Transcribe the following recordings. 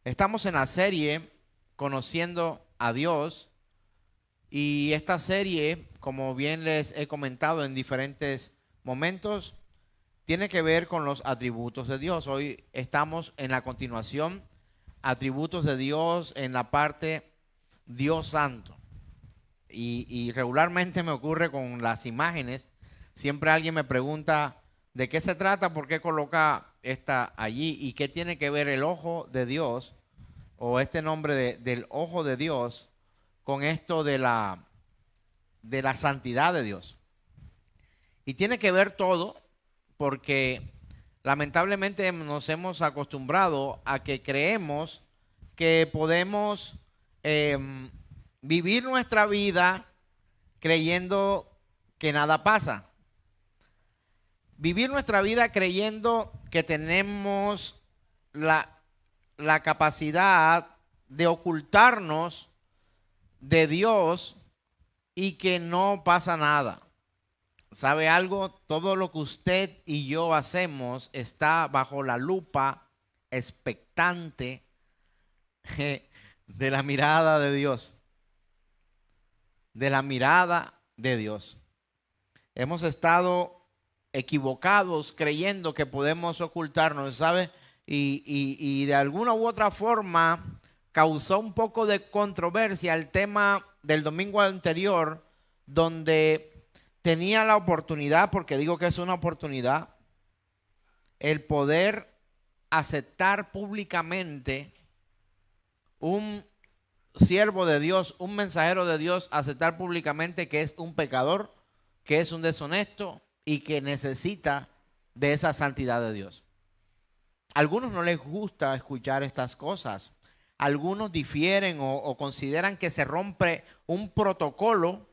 Estamos en la serie Conociendo a Dios y esta serie, como bien les he comentado en diferentes momentos, tiene que ver con los atributos de Dios. Hoy estamos en la continuación, atributos de Dios en la parte Dios Santo. Y regularmente me ocurre con las imágenes. Siempre alguien me pregunta de qué se trata, por qué coloca esta allí y qué tiene que ver el ojo de Dios o este nombre del ojo de Dios con esto de la santidad de Dios. Y tiene que ver todo porque lamentablemente nos hemos acostumbrado a que creemos que podemos eh, vivir nuestra vida creyendo que nada pasa. Vivir nuestra vida creyendo que tenemos la capacidad de ocultarnos de Dios y que no pasa nada. ¿Sabe algo? Todo lo que usted y yo hacemos está bajo la lupa expectante de la mirada de Dios. De la mirada de Dios. Hemos estado equivocados creyendo que podemos ocultarnos, ¿sabe? Y de alguna u otra forma causó un poco de controversia el tema del domingo anterior, donde tenía la oportunidad, porque digo que es una oportunidad, el poder aceptar públicamente un siervo de Dios, un mensajero de Dios, aceptar públicamente que es un pecador, que es un deshonesto y que necesita de esa santidad de Dios. A algunos no les gusta escuchar estas cosas. Algunos difieren o consideran que se rompe un protocolo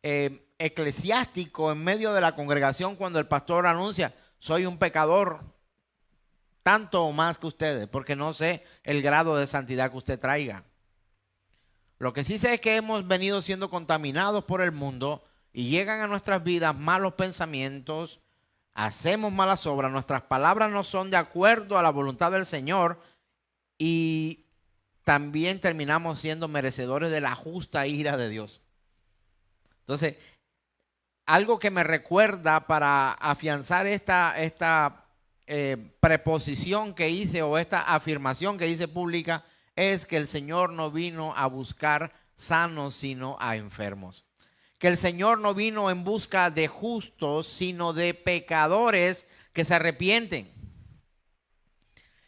eclesiástico en medio de la congregación cuando el pastor anuncia: soy un pecador tanto o más que ustedes, porque no sé el grado de santidad que usted traiga. Lo que sí sé es que hemos venido siendo contaminados por el mundo y llegan a nuestras vidas malos pensamientos, hacemos malas obras, nuestras palabras no son de acuerdo a la voluntad del Señor y también terminamos siendo merecedores de la justa ira de Dios. Entonces, algo que me recuerda para afianzar esta preposición que hice o esta afirmación que hice pública es que el Señor no vino a buscar sanos sino a enfermos. Que el Señor no vino en busca de justos sino de pecadores que se arrepienten.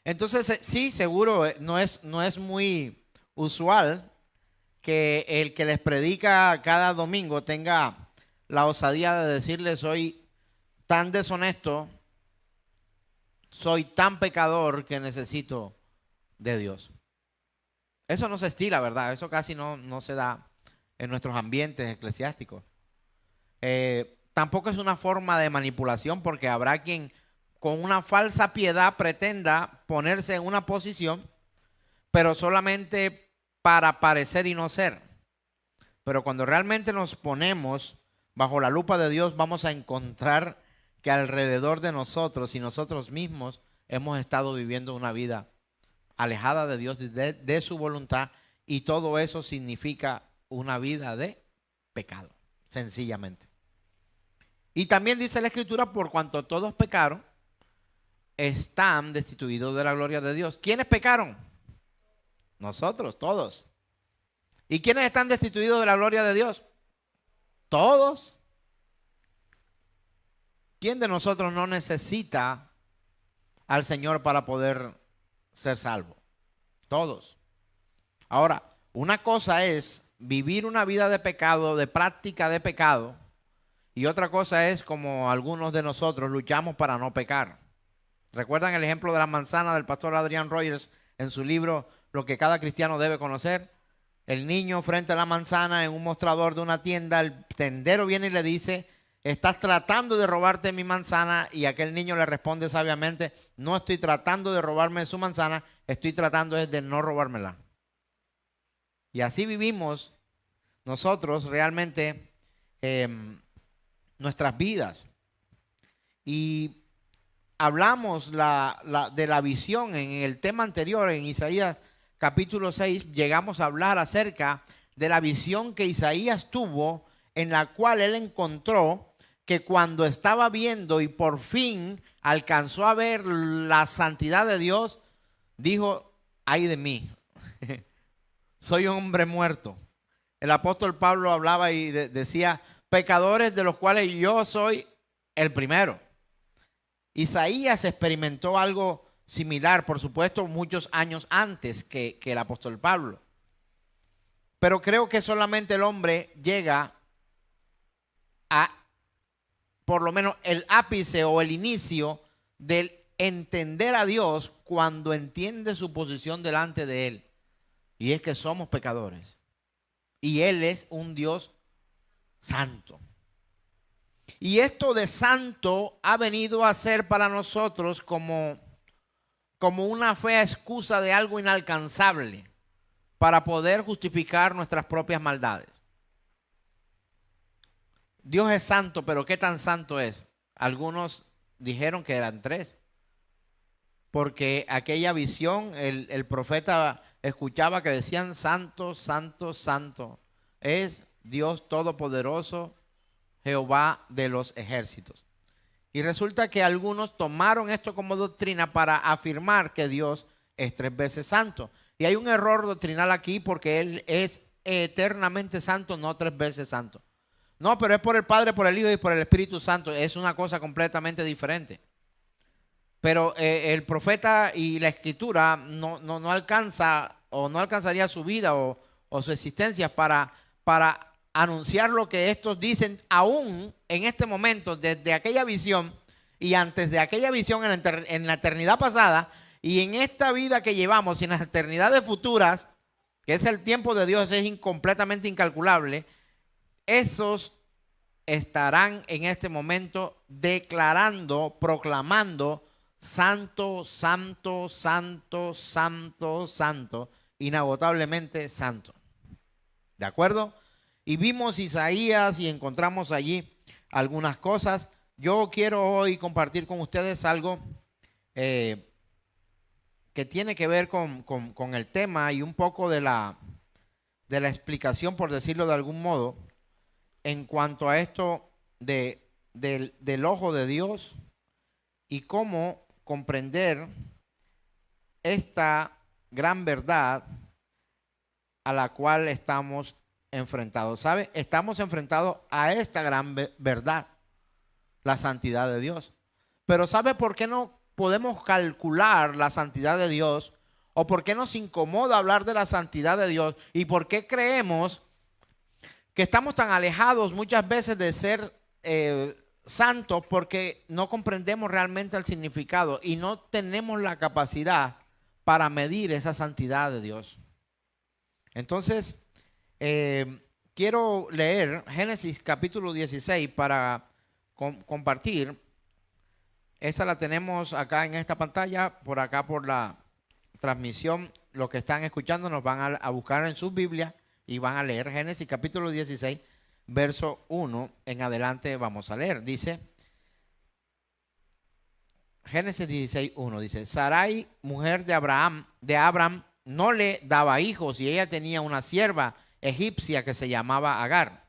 Entonces, sí, seguro, no es muy usual que el que les predica cada domingo tenga la osadía de decirles: soy tan deshonesto, soy tan pecador que necesito de Dios. Eso no se estila, ¿verdad? Eso casi no se da en nuestros ambientes eclesiásticos. Tampoco es una forma de manipulación, porque habrá quien con una falsa piedad pretenda ponerse en una posición, pero solamente para parecer y no ser. Pero cuando realmente nos ponemos bajo la lupa de Dios, vamos a encontrar que alrededor de nosotros y nosotros mismos hemos estado viviendo una vida alejada de Dios, de su voluntad, y todo eso significa una vida de pecado, sencillamente. Y también dice la Escritura: por cuanto todos pecaron, están destituidos de la gloria de Dios. ¿Quiénes pecaron? Nosotros, todos. ¿Y quiénes están destituidos de la gloria de Dios? Todos. ¿Quién de nosotros no necesita al Señor para poder ser salvo? Todos. Ahora, una cosa es vivir una vida de pecado, de práctica de pecado, y otra cosa es como algunos de nosotros luchamos para no pecar. ¿Recuerdan el ejemplo de la manzana del pastor Adrian Rogers en su libro Lo que cada cristiano debe conocer? El niño frente a la manzana en un mostrador de una tienda, el tendero viene y le dice: estás tratando de robarte mi manzana, y aquel niño le responde sabiamente: no estoy tratando de robarme su manzana, estoy tratando de no robármela. Y así vivimos nosotros realmente nuestras vidas. Y hablamos de la visión en el tema anterior, en Isaías capítulo 6, llegamos a hablar acerca de la visión que Isaías tuvo, en la cual él encontró que cuando estaba viendo y por fin alcanzó a ver la santidad de Dios, dijo: ay de mí, soy un hombre muerto. El apóstol Pablo hablaba y decía: pecadores de los cuales yo soy el primero. Isaías experimentó algo similar, por supuesto, muchos años antes que el apóstol Pablo. Pero creo que solamente el hombre llega a, por lo menos, el ápice o el inicio del entender a Dios cuando entiende su posición delante de Él. Y es que somos pecadores. Y Él es un Dios santo. Y esto de santo ha venido a ser para nosotros como una fea excusa de algo inalcanzable para poder justificar nuestras propias maldades. Dios es santo, pero ¿qué tan santo es? Algunos dijeron que eran 3. Porque aquella visión, el profeta escuchaba que decían: santo, santo, santo es Dios Todopoderoso, Jehová de los ejércitos. Y resulta que algunos tomaron esto como doctrina para afirmar que Dios es 3 veces santo. Y hay un error doctrinal aquí, porque Él es eternamente santo, no 3 veces santo. No, pero es por el Padre, por el Hijo y por el Espíritu Santo. Es una cosa completamente diferente. Pero el profeta y la escritura no alcanza, o no alcanzaría su vida o su existencia para anunciar lo que estos dicen aún en este momento, desde aquella visión y antes de aquella visión en la eternidad pasada, y en esta vida que llevamos y en las eternidades futuras, que es el tiempo de Dios, es completamente incalculable. Esos estarán en este momento declarando, proclamando: santo, santo, santo, santo, santo, inagotablemente santo. ¿De acuerdo? Y vimos Isaías y encontramos allí algunas cosas. Yo quiero hoy compartir con ustedes algo que tiene que ver con el tema y un poco de la explicación, por decirlo de algún modo, en cuanto a esto del ojo de Dios y cómo comprender esta gran verdad a la cual estamos enfrentados. ¿Sabe? Estamos enfrentados a esta gran verdad, la santidad de Dios. Pero ¿sabe por qué no podemos calcular la santidad de Dios? ¿O por qué nos incomoda hablar de la santidad de Dios? ¿Y por qué creemos que estamos tan alejados muchas veces de ser santos? Porque no comprendemos realmente el significado y no tenemos la capacidad para medir esa santidad de Dios. Entonces, quiero leer Génesis capítulo 16 para compartir. Esa la tenemos acá en esta pantalla, por acá por la transmisión. Los que están escuchando nos van a buscar en sus Biblias y van a leer Génesis capítulo 16, verso 1 en adelante. Vamos a leer. Dice, Génesis 16, 1 dice: Sarai, mujer de Abraham, no le daba hijos, y ella tenía una sierva egipcia que se llamaba Agar.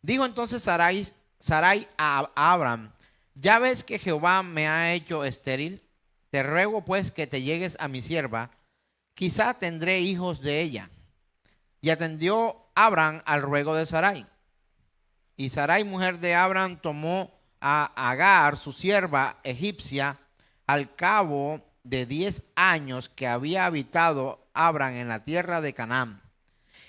Dijo entonces Sarai a Abraham: ya ves que Jehová me ha hecho estéril, te ruego pues que te llegues a mi sierva, quizá tendré hijos de ella. Y atendió Abraham al ruego de Sarai. Y Sarai, mujer de Abraham, tomó a Agar, su sierva egipcia, al cabo de 10 años que había habitado Abraham en la tierra de Canaán,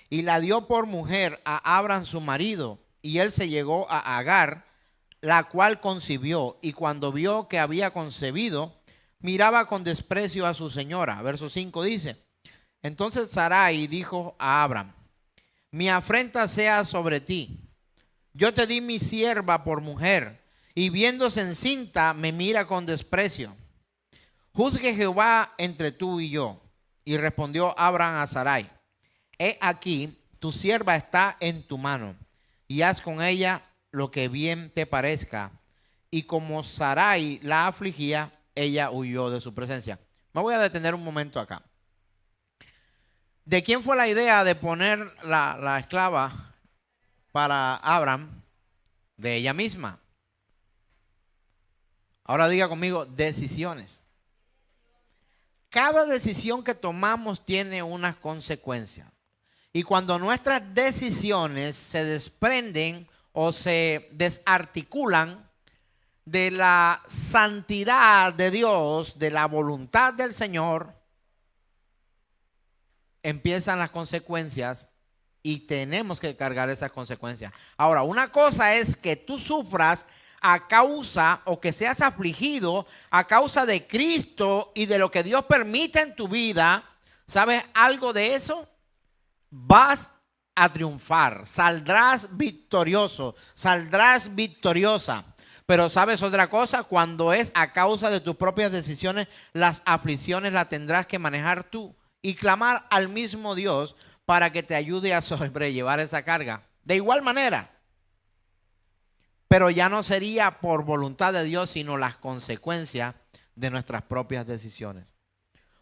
y la dio por mujer a Abraham su marido, y él se llegó a Agar, la cual concibió, y cuando vio que había concebido, miraba con desprecio a su señora. Verso 5 dice: entonces Sarai dijo a Abraham: mi afrenta sea sobre ti, yo te di mi sierva por mujer, y viéndose encinta me mira con desprecio. Juzgue Jehová entre tú y yo. Y respondió Abraham a Sarai: he aquí, tu sierva está en tu mano, y haz con ella lo que bien te parezca. y como Sarai la afligía, ella huyó de su presencia. Me voy a detener un momento acá. ¿De quién fue la idea de poner la esclava para Abraham? De ella misma. Ahora diga conmigo, decisiones. Cada decisión que tomamos tiene unas consecuencias. Y cuando nuestras decisiones se desprenden o se desarticulan de la santidad de Dios, de la voluntad del Señor, empiezan las consecuencias y tenemos que cargar esas consecuencias. Ahora, una cosa es que tú sufras a causa o que seas afligido a causa de Cristo y de lo que Dios permite en tu vida. ¿Sabes algo de eso? Vas a triunfar, saldrás victorioso, saldrás victoriosa. Pero ¿sabes otra cosa? Cuando es a causa de tus propias decisiones, las aflicciones las tendrás que manejar tú y clamar al mismo Dios para que te ayude a sobrellevar esa carga. De igual manera, pero ya no sería por voluntad de Dios, sino las consecuencias de nuestras propias decisiones.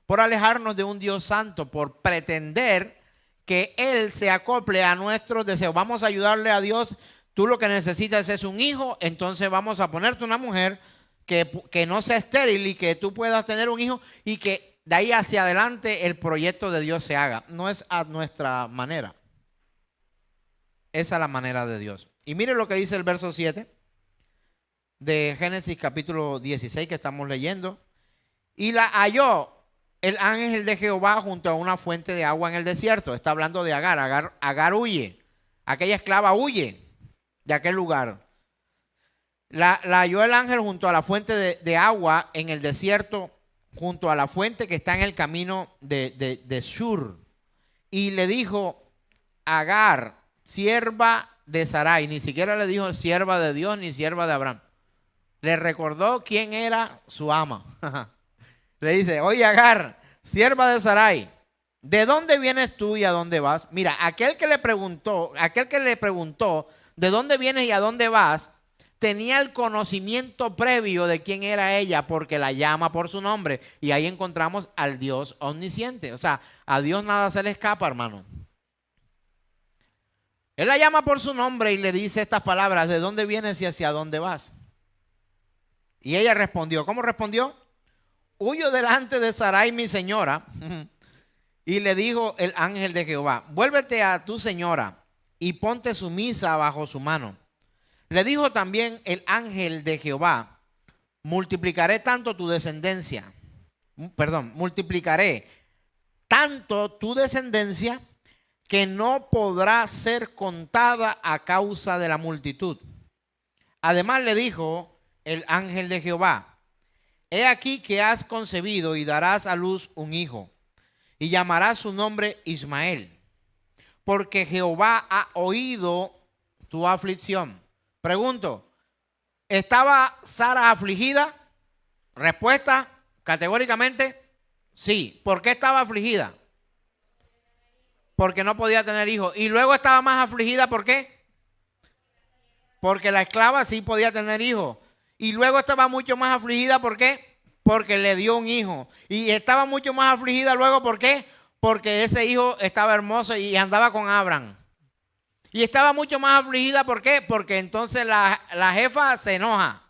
Por alejarnos de un Dios santo, por pretender que Él se acople a nuestros deseos. Vamos a ayudarle a Dios. Tú lo que necesitas es un hijo, entonces vamos a ponerte una mujer que no sea estéril y que tú puedas tener un hijo y que de ahí hacia adelante el proyecto de Dios se haga. No es a nuestra manera. Esa es la manera de Dios. Y mire lo que dice el verso 7 de Génesis capítulo 16 que estamos leyendo. Y la halló el ángel de Jehová junto a una fuente de agua en el desierto. Está hablando de Agar. Agar huye. Aquella esclava huye de aquel lugar. La halló el ángel junto a la fuente de agua en el desierto, junto a la fuente que está en el camino de Shur. Y le dijo, Agar, sierva de Sarai. Ni siquiera le dijo sierva de Dios ni sierva de Abraham. Le recordó quién era su ama. Le dice, oye Agar, sierva de Sarai, ¿de dónde vienes tú y a dónde vas? Mira, aquel que le preguntó, ¿de dónde vienes y a dónde vas? Tenía el conocimiento previo de quién era ella porque la llama por su nombre. Y ahí encontramos al Dios omnisciente. O sea, a Dios nada se le escapa, hermano. Él la llama por su nombre y le dice estas palabras, ¿de dónde vienes y hacia dónde vas? Y ella respondió, ¿cómo respondió? Huyo delante de Sarai, mi señora. Y le dijo el ángel de Jehová, vuélvete a tu señora y ponte sumisa bajo su mano. Le dijo también el ángel de Jehová, multiplicaré tanto tu descendencia, multiplicaré tanto tu descendencia que no podrá ser contada a causa de la multitud. Además le dijo el ángel de Jehová, he aquí que has concebido y darás a luz un hijo, y llamarás su nombre Ismael, porque Jehová ha oído tu aflicción. Pregunto, ¿estaba Sara afligida? Respuesta, categóricamente, sí. ¿Por qué estaba afligida? Porque no podía tener hijos. Y luego estaba más afligida, ¿por qué? Porque la esclava sí podía tener hijos. Y luego estaba mucho más afligida, ¿por qué? Porque le dio un hijo. Y estaba mucho más afligida luego, ¿por qué? Porque ese hijo estaba hermoso y andaba con Abraham. Y estaba mucho más afligida, ¿por qué? Porque entonces la jefa se enoja.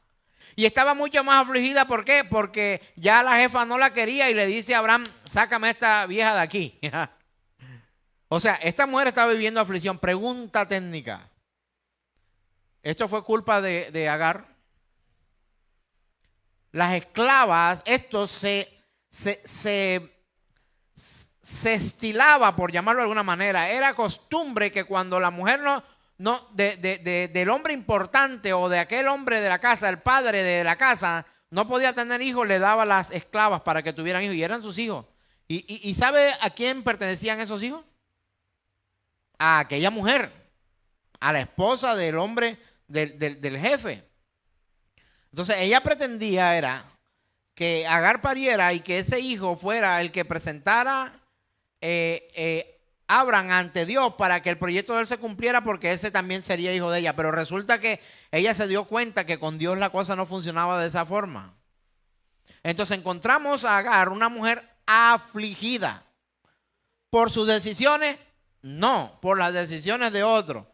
Y estaba mucho más afligida, ¿por qué? Porque ya la jefa no la quería y le dice a Abraham, sácame a esta vieja de aquí. O sea, esta mujer estaba viviendo aflicción. Pregunta técnica. ¿Esto fue culpa de Agar? Las esclavas, esto se estilaba, por llamarlo de alguna manera. Era costumbre que cuando la mujer del hombre importante o de aquel hombre de la casa, el padre de la casa, no podía tener hijos, le daba las esclavas para que tuvieran hijos y eran sus hijos. ¿Y sabe a quién pertenecían esos hijos? A aquella mujer, a la esposa del hombre del jefe. Entonces ella pretendía era que Agar pariera y que ese hijo fuera el que presentara abran ante Dios para que el proyecto de él se cumpliera, porque ese también sería hijo de ella. Pero resulta que ella se dio cuenta que con Dios la cosa no funcionaba de esa forma. Entonces encontramos a Agar, una mujer afligida. ¿Por sus decisiones? No, por las decisiones de otro.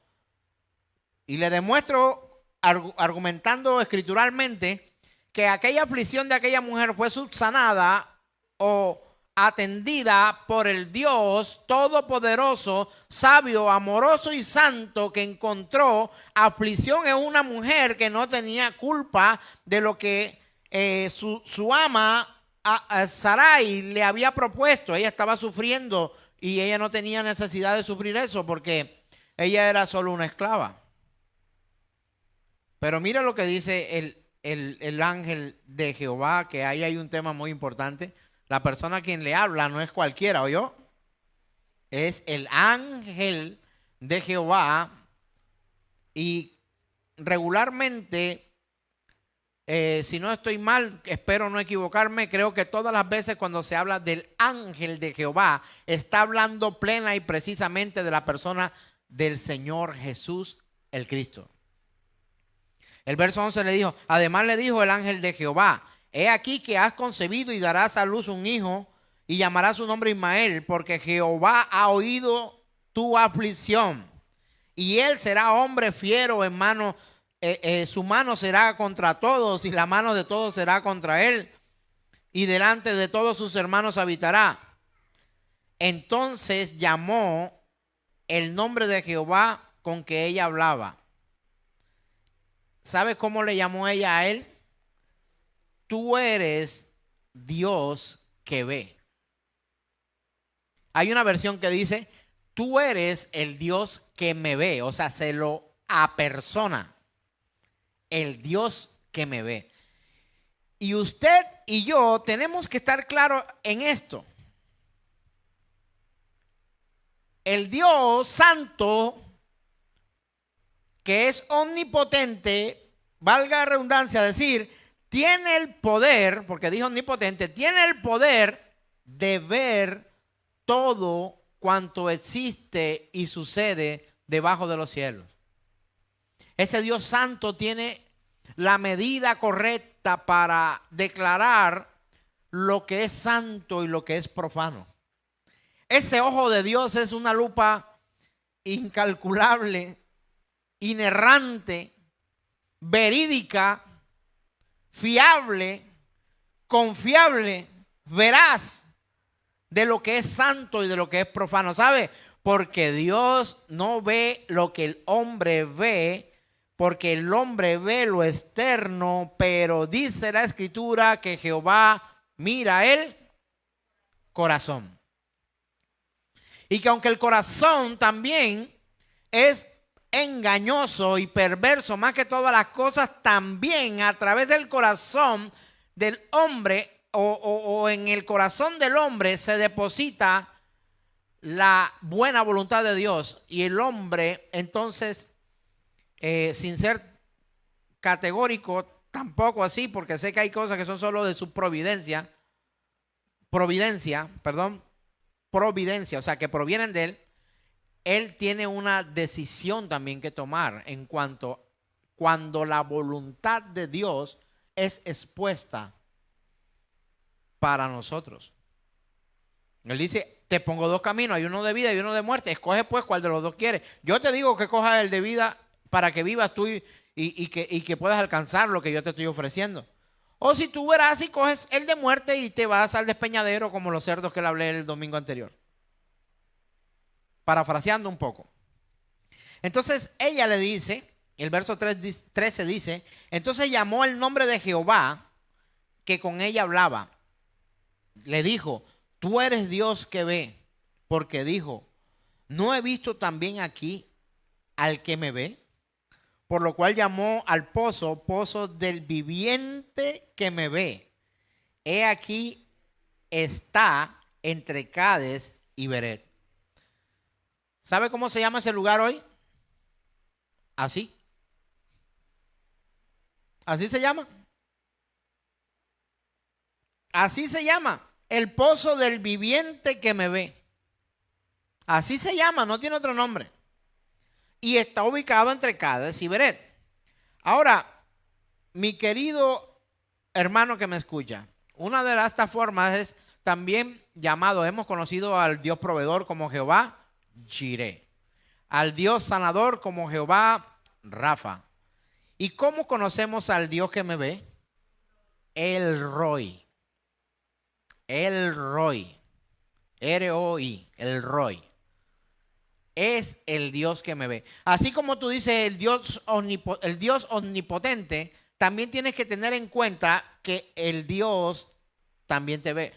Y le demuestro, argumentando escrituralmente, que aquella aflicción de aquella mujer fue subsanada o atendida por el Dios todopoderoso, sabio, amoroso y santo, que encontró aflicción en una mujer que no tenía culpa de lo que su ama Sarai le había propuesto. Ella estaba sufriendo y ella no tenía necesidad de sufrir eso porque ella era solo una esclava. Pero mira lo que dice el ángel de Jehová, que ahí hay un tema muy importante. La persona a quien le habla no es cualquiera, ¿oyó? Es el ángel de Jehová. Y regularmente, si no estoy mal, espero no equivocarme, creo que todas las veces cuando se habla del ángel de Jehová, está hablando plena y precisamente de la persona del Señor Jesús, el Cristo. El verso 11 le dijo, además le dijo el ángel de Jehová, he aquí que has concebido y darás a luz un hijo y llamarás su nombre Ismael, porque Jehová ha oído tu aflicción y él será hombre fiero en mano, su mano será contra todos y la mano de todos será contra él y delante de todos sus hermanos habitará. Entonces llamó el nombre de Jehová con que ella hablaba. ¿Sabe cómo le llamó ella a él? Tú eres Dios que ve. Hay una versión que dice, tú eres el Dios que me ve. O sea, se lo apersona. El Dios que me ve. Y usted y yo tenemos que estar claros en esto. El Dios santo, que es omnipotente, valga la redundancia decir, tiene el poder, porque dijo omnipotente, tiene el poder de ver todo cuanto existe y sucede debajo de los cielos. Ese Dios santo tiene la medida correcta para declarar lo que es santo y lo que es profano. Ese ojo de Dios es una lupa incalculable, inerrante, verídica, fiable, confiable, veraz de lo que es santo y de lo que es profano. ¿Sabe? Porque Dios no ve lo que el hombre ve, porque el hombre ve lo externo, pero dice la Escritura que Jehová mira el corazón. Y que aunque el corazón también es engañoso y perverso, más que todas las cosas, también a través del corazón del hombre o en el corazón del hombre se deposita la buena voluntad de Dios. Y el hombre entonces, sin ser categórico, tampoco así, porque sé que hay cosas que son solo de su providencia, o sea, que provienen de él. Él tiene una decisión también que tomar en cuanto cuando la voluntad de Dios es expuesta para nosotros. Él dice, te pongo dos caminos, hay uno de vida y uno de muerte, escoge pues cuál de los dos quieres. Yo te digo que cojas el de vida para que vivas tú y que puedas alcanzar lo que yo te estoy ofreciendo. O si tú verás y coges el de muerte y te vas al despeñadero como los cerdos que le hablé el domingo anterior. Parafraseando un poco. Entonces ella le dice, el verso 13 dice, entonces llamó el nombre de Jehová que con ella hablaba. Le dijo, tú eres Dios que ve, porque dijo, ¿no he visto también aquí al que me ve? Por lo cual llamó al pozo, pozo del viviente que me ve. He aquí está entre Cades y Beret. ¿Sabe cómo se llama ese lugar hoy? Así. Así se llama. Así se llama. El pozo del viviente que me ve. Así se llama, no tiene otro nombre. Y está ubicado entre Cades y Beret. Ahora, mi querido hermano que me escucha, una de estas formas es también llamado, hemos conocido al Dios proveedor como Jehová Jireh, al Dios sanador como Jehová Rafa. ¿Y cómo conocemos al Dios que me ve? El Roy. El Roy. R-O-I. El Roy. Es el Dios que me ve. Así como tú dices el Dios omnipotente, también tienes que tener en cuenta que el Dios también te ve.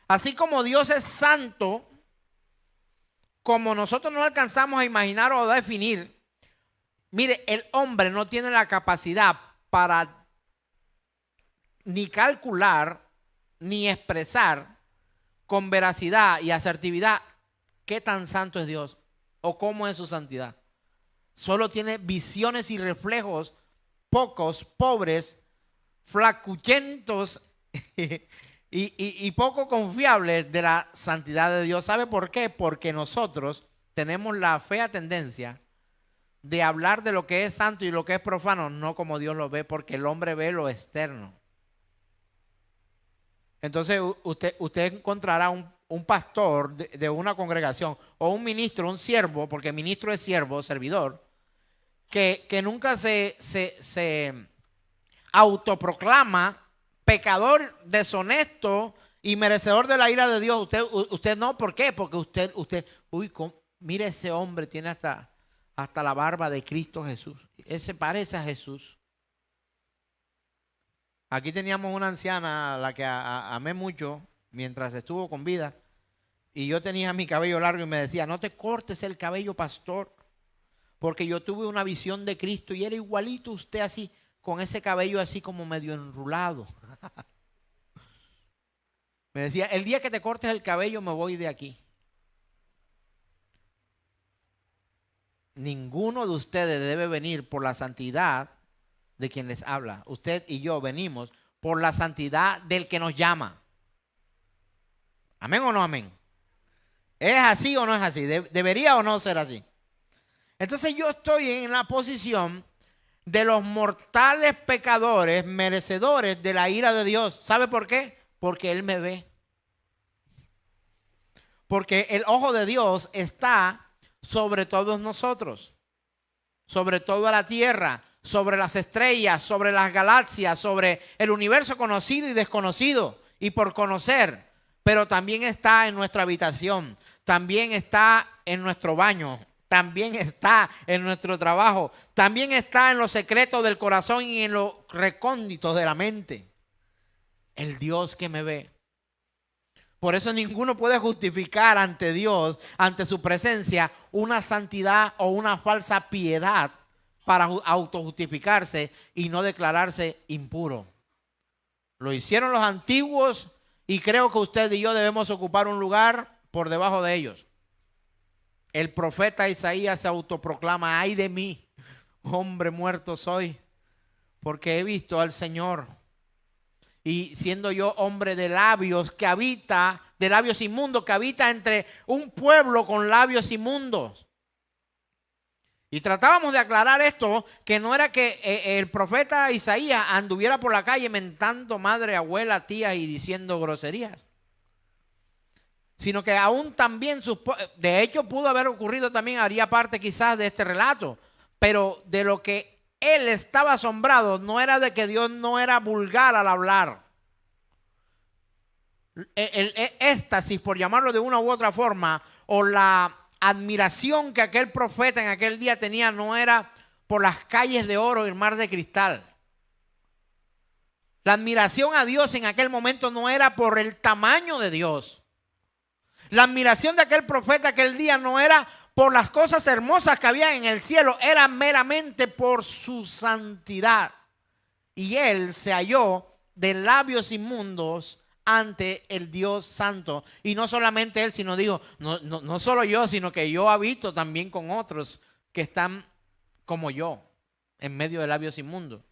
Así como Dios es santo, como nosotros no alcanzamos a imaginar o a definir, mire, el hombre no tiene la capacidad para ni calcular ni expresar con veracidad y asertividad qué tan santo es Dios o cómo es su santidad. Solo tiene visiones y reflejos pocos, pobres, flacuchentos y poco confiables de la santidad de Dios. ¿Sabe por qué? Porque nosotros tenemos la fea tendencia de hablar de lo que es santo y lo que es profano, no como Dios lo ve, porque el hombre ve lo externo. Entonces usted encontrará un pastor de una congregación o un ministro, un siervo, porque ministro es siervo, servidor, que nunca se autoproclama pecador, deshonesto y merecedor de la ira de Dios. Usted no, ¿por qué? Porque usted, mire, ese hombre tiene hasta la barba de Cristo Jesús. Él se parece a Jesús. Aquí teníamos una anciana a la que amé mucho mientras estuvo con vida. Y yo tenía mi cabello largo y me decía, no te cortes el cabello, pastor, porque yo tuve una visión de Cristo y era igualito usted así, con ese cabello así como medio enrulado. Me decía, el día que te cortes el cabello me voy de aquí. Ninguno de ustedes debe venir por la santidad de quien les habla. Usted y yo venimos por la santidad del que nos llama. ¿Amén o no amén? ¿Es así o no es así? ¿Debería o no ser así? Entonces yo estoy en la posición de los mortales pecadores, merecedores de la ira de Dios. ¿Sabe por qué? Porque Él me ve. Porque el ojo de Dios está sobre todos nosotros, sobre toda la tierra, sobre las estrellas, sobre las galaxias, sobre el universo conocido y desconocido y por conocer, pero también está en nuestra habitación, también está en nuestro baño, también está en nuestro trabajo, también está en los secretos del corazón y en los recónditos de la mente. El Dios que me ve. Por eso ninguno puede justificar ante Dios, ante su presencia, una santidad o una falsa piedad para autojustificarse y no declararse impuro. Lo hicieron los antiguos y creo que usted y yo debemos ocupar un lugar por debajo de ellos. El profeta Isaías se autoproclama, ay de mí, hombre muerto soy, porque he visto al Señor. Y siendo yo hombre de labios que habita, de labios inmundos, que habita entre un pueblo con labios inmundos. Y tratábamos de aclarar esto, que no era que el profeta Isaías anduviera por la calle mentando madre, abuela, tía y diciendo groserías. Sino que aún también, de hecho pudo haber ocurrido también, haría parte quizás de este relato, pero de lo que él estaba asombrado no era de que Dios no era vulgar al hablar. El éxtasis, por llamarlo de una u otra forma, o la admiración que aquel profeta en aquel día tenía no era por las calles de oro y el mar de cristal. La admiración a Dios en aquel momento no era por el tamaño de Dios. La admiración de aquel profeta aquel día no era por las cosas hermosas que había en el cielo, era meramente por su santidad. Y él se halló de labios inmundos ante el Dios santo. Y no solamente él, sino digo, no solo yo, sino que yo habito también con otros que están como yo, en medio de labios inmundos.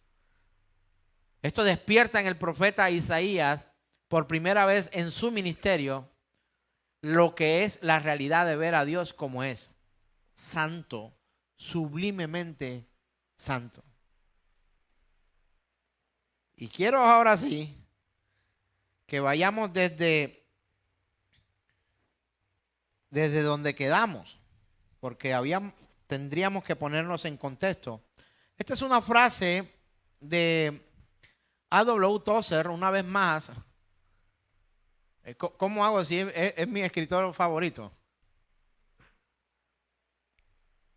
Esto despierta en el profeta Isaías por primera vez en su ministerio lo que es la realidad de ver a Dios como es, santo, sublimemente santo. Y quiero ahora sí que vayamos desde donde quedamos, porque tendríamos que ponernos en contexto. Esta es una frase de A.W. Tozer, una vez más. ¿Cómo hago si es mi escritor favorito?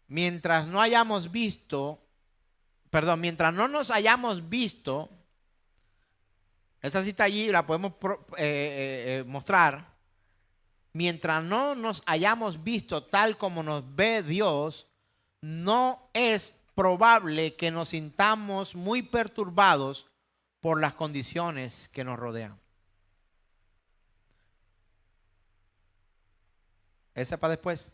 Mientras no nos hayamos visto, esa cita allí la podemos mostrar. Mientras no nos hayamos visto tal como nos ve Dios, no es probable que nos sintamos muy perturbados por las condiciones que nos rodean. Esa para después.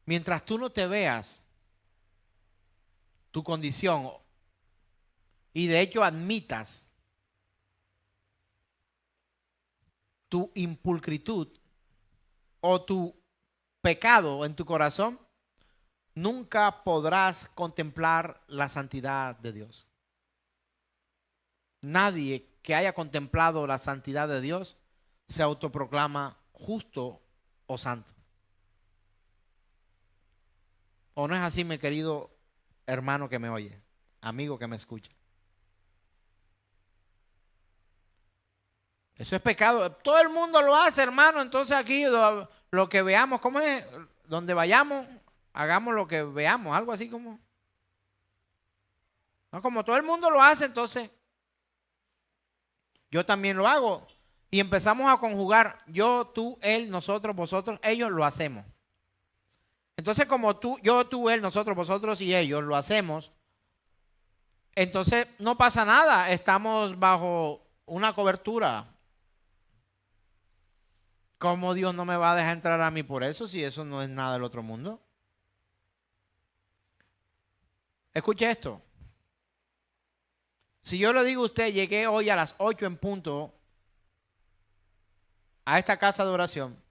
Mientras tú no te veas tu condición y de hecho admitas tu impulcritud o tu pecado en tu corazón, nunca podrás contemplar la santidad de Dios. Nadie que haya contemplado la santidad de Dios se autoproclama justo o santo. ¿O no es así, mi querido hermano que me oye, amigo que me escucha? Eso es pecado. Todo el mundo lo hace, hermano. Entonces aquí lo que veamos, ¿cómo es? Donde vayamos, hagamos lo que veamos. Algo así como. No, como todo el mundo lo hace, entonces yo también lo hago. Y empezamos a conjugar yo, tú, él, nosotros, vosotros, ellos lo hacemos. Entonces como tú, yo, tú, él, nosotros, vosotros y ellos lo hacemos, entonces no pasa nada. Estamos bajo una cobertura. ¿Cómo Dios no me va a dejar entrar a mí por eso si eso no es nada del otro mundo? Escuche esto. Si yo le digo a usted, llegué hoy a las 8 en punto a esta casa de oración,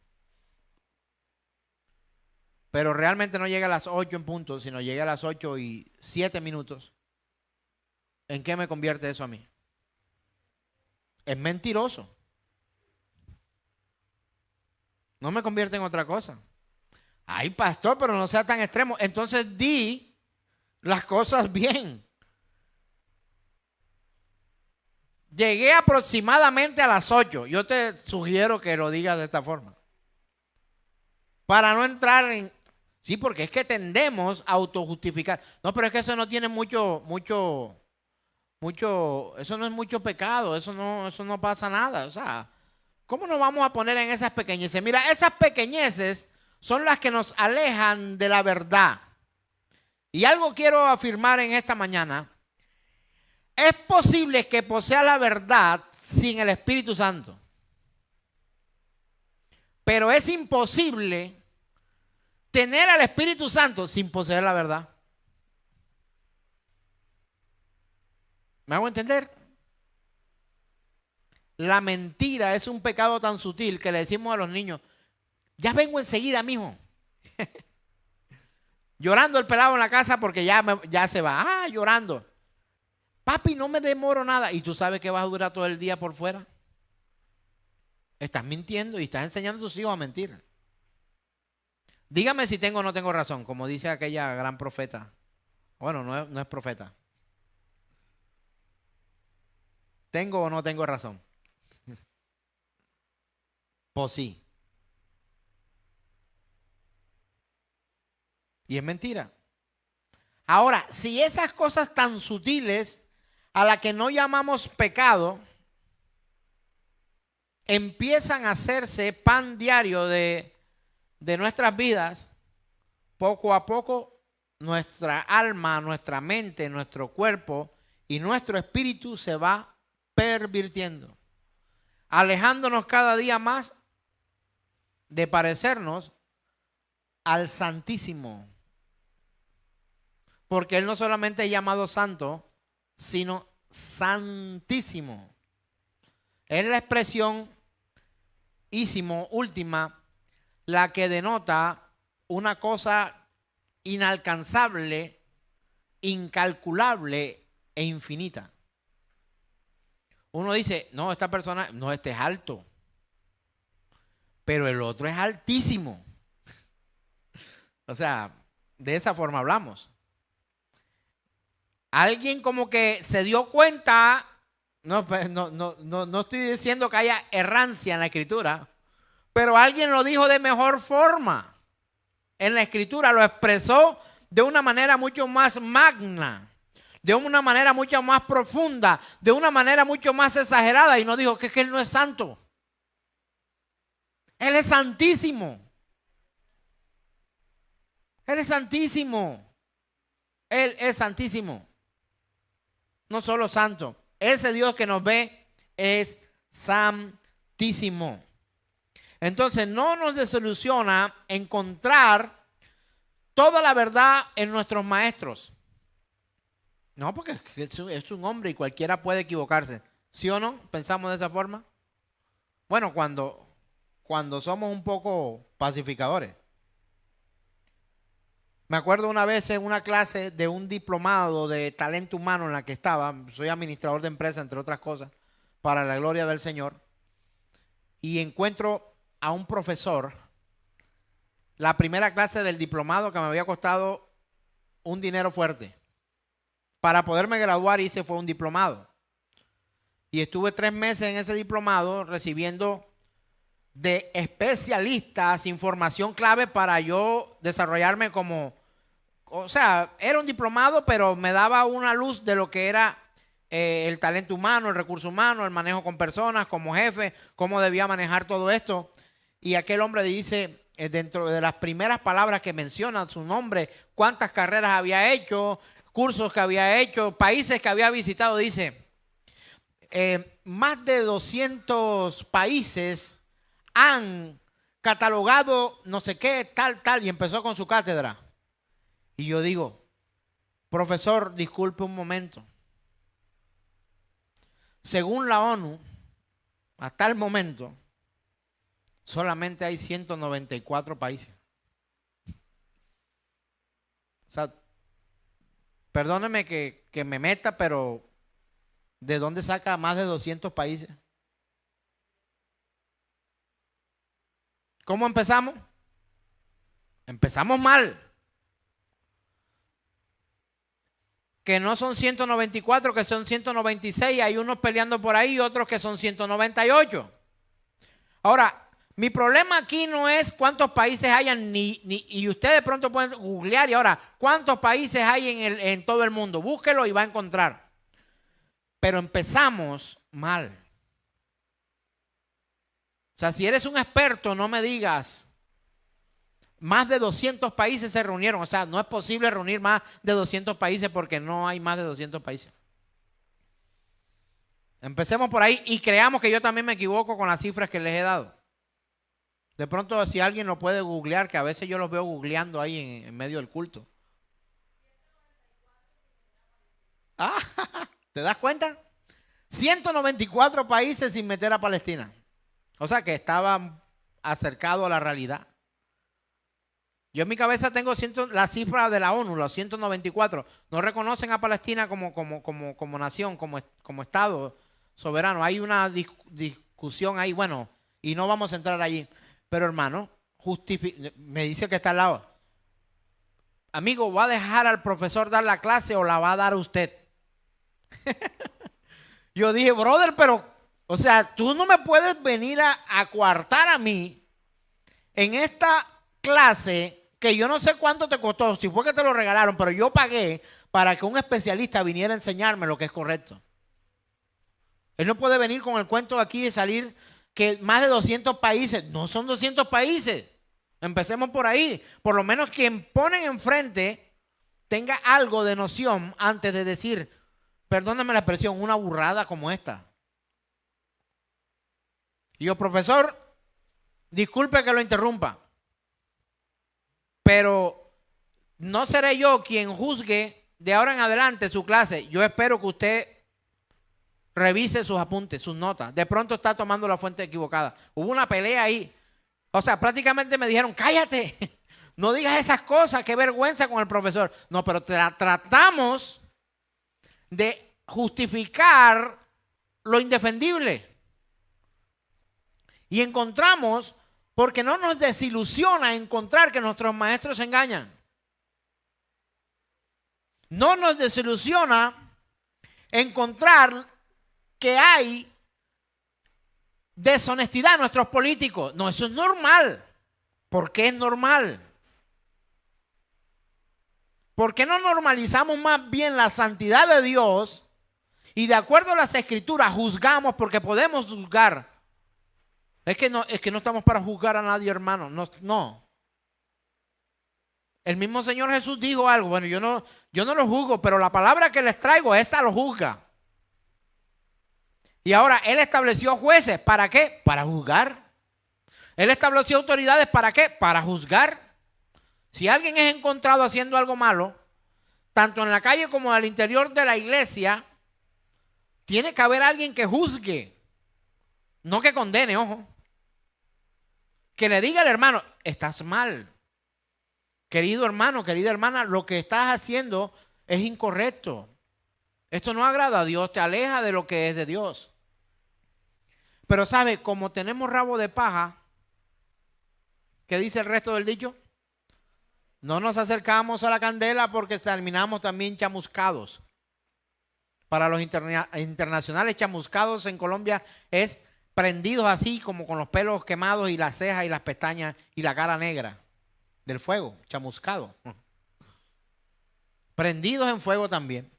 pero realmente no llegué a las 8 en punto, sino llegué a las 8 y 7 minutos, ¿en qué me convierte eso a mí? Es mentiroso. No me convierte en otra cosa. Ay, pastor, pero no sea tan extremo. Entonces di las cosas bien. Llegué aproximadamente a las 8. Yo te sugiero que lo digas de esta forma. Para no entrar en... Sí, porque es que tendemos a autojustificar. No, pero es que eso no tiene mucho, eso no es mucho pecado, eso no pasa nada. O sea, ¿cómo nos vamos a poner en esas pequeñeces? Mira, esas pequeñeces son las que nos alejan de la verdad. Y algo quiero afirmar en esta mañana. Es posible que posea la verdad sin el Espíritu Santo. Pero es imposible tener al Espíritu Santo sin poseer la verdad. ¿Me hago entender? La mentira es un pecado tan sutil que le decimos a los niños, ya vengo enseguida, mijo. Llorando el pelado en la casa porque ya se va. Ah, llorando. Papi, no me demoro nada. ¿Y tú sabes que vas a durar todo el día por fuera? Estás mintiendo y estás enseñando a tus hijos a mentir. Dígame si tengo o no tengo razón, como dice aquella gran profeta. Bueno, no es profeta. ¿Tengo o no tengo razón? Pues sí. Y es mentira. Ahora, si esas cosas tan sutiles a las que no llamamos pecado empiezan a hacerse pan diario de nuestras vidas, poco a poco nuestra alma, nuestra mente, nuestro cuerpo y nuestro espíritu se va pervirtiendo, alejándonos cada día más de parecernos al Santísimo. Porque Él no solamente es llamado santo, sino santísimo. Es la expresión ísimo, última, la que denota una cosa inalcanzable, incalculable e infinita. Uno dice, no, esta persona, no, este es alto, pero el otro es altísimo. O sea, de esa forma hablamos. Alguien como que se dio cuenta, no estoy diciendo que haya errancia en la escritura, pero alguien lo dijo de mejor forma. En la escritura lo expresó de una manera mucho más magna, de una manera mucho más profunda, de una manera mucho más exagerada, y no dijo que él no es santo. Él es santísimo. Él es santísimo. Él es santísimo. No solo santo. Ese Dios que nos ve es santísimo. Entonces no nos desilusiona encontrar toda la verdad en nuestros maestros. No, porque es un hombre y cualquiera puede equivocarse. ¿Sí o no? ¿Pensamos de esa forma? Bueno, cuando somos un poco pacificadores. Me acuerdo una vez en una clase de un diplomado de talento humano en la que estaba, soy administrador de empresa, entre otras cosas, para la gloria del Señor, y encuentro a un profesor, la primera clase del diplomado que me había costado un dinero fuerte. Para poderme graduar hice fue un diplomado. Y estuve 3 meses en ese diplomado recibiendo de especialistas información clave para yo desarrollarme como, o sea, era un diplomado, pero me daba una luz de lo que era el talento humano, el recurso humano, el manejo con personas, como jefe, cómo debía manejar todo esto. Y aquel hombre dice, dentro de las primeras palabras que menciona su nombre, cuántas carreras había hecho, cursos que había hecho, países que había visitado, dice, más de 200 países han catalogado no sé qué, tal, y empezó con su cátedra. Y yo digo, profesor, disculpe un momento. Según la ONU, hasta el momento, solamente hay 194 países. O sea, perdóneme que me meta, pero ¿de dónde saca más de 200 países? ¿Cómo empezamos? Empezamos mal. Que no son 194, que son 196. Hay unos peleando por ahí y otros que son 198. Ahora, mi problema aquí no es cuántos países hayan, y ustedes pronto pueden googlear y ahora, ¿cuántos países hay en todo el mundo? Búsquelo y va a encontrar. Pero empezamos mal. O sea, si eres un experto, no me digas, más de 200 países se reunieron. O sea, no es posible reunir más de 200 países porque no hay más de 200 países. Empecemos por ahí y creamos que yo también me equivoco con las cifras que les he dado. De pronto, si alguien lo puede googlear, que a veces yo los veo googleando ahí en medio del culto. Ah, ¿te das cuenta? 194 países sin meter a Palestina. O sea que estaban acercados a la realidad. Yo en mi cabeza tengo la cifra de la ONU, los 194. No reconocen a Palestina como nación, como Estado soberano. Hay una discusión ahí, bueno, y no vamos a entrar allí. Pero hermano, me dice que está al lado. Amigo, ¿va a dejar al profesor dar la clase o la va a dar usted? Yo dije, brother, pero, o sea, tú no me puedes venir a coartar a mí en esta clase que yo no sé cuánto te costó, si fue que te lo regalaron, pero yo pagué para que un especialista viniera a enseñarme lo que es correcto. Él no puede venir con el cuento de aquí y salir que más de 200 países, no son 200 países. Empecemos por ahí. Por lo menos quien ponen enfrente tenga algo de noción antes de decir, perdóname la expresión, una burrada como esta. Y yo, profesor, disculpe que lo interrumpa, pero no seré yo quien juzgue de ahora en adelante su clase. Yo espero que usted revise sus apuntes, sus notas. De pronto está tomando la fuente equivocada. Hubo una pelea ahí. O sea, prácticamente me dijeron, cállate, no digas esas cosas, qué vergüenza con el profesor. No, pero tratamos de justificar lo indefendible. Y encontramos, porque no nos desilusiona encontrar que nuestros maestros engañan. No nos desilusiona encontrar que hay deshonestidad en nuestros políticos. No, eso es normal. ¿Por qué es normal? ¿Por qué no normalizamos más bien la santidad de Dios y de acuerdo a las escrituras juzgamos? Porque podemos juzgar. Es que no estamos para juzgar a nadie, hermano. No. El mismo Señor Jesús dijo algo. Bueno, yo no lo juzgo, pero la palabra que les traigo, esa lo juzga. Y ahora Él estableció jueces. ¿Para qué? Para juzgar. Él estableció autoridades. ¿Para qué? Para juzgar. Si alguien es encontrado haciendo algo malo, tanto en la calle como al interior de la iglesia, tiene que haber alguien que juzgue. No que condene, ojo. Que le diga al hermano, estás mal. Querido hermano, querida hermana, lo que estás haciendo es incorrecto. Esto no agrada a Dios, te aleja de lo que es de Dios. Pero sabe, como tenemos rabo de paja, ¿qué dice el resto del dicho? No nos acercamos a la candela porque terminamos también chamuscados. Para los internacionales, chamuscados en Colombia es prendidos así como con los pelos quemados y las cejas y las pestañas y la cara negra del fuego, chamuscado. Prendidos en fuego también.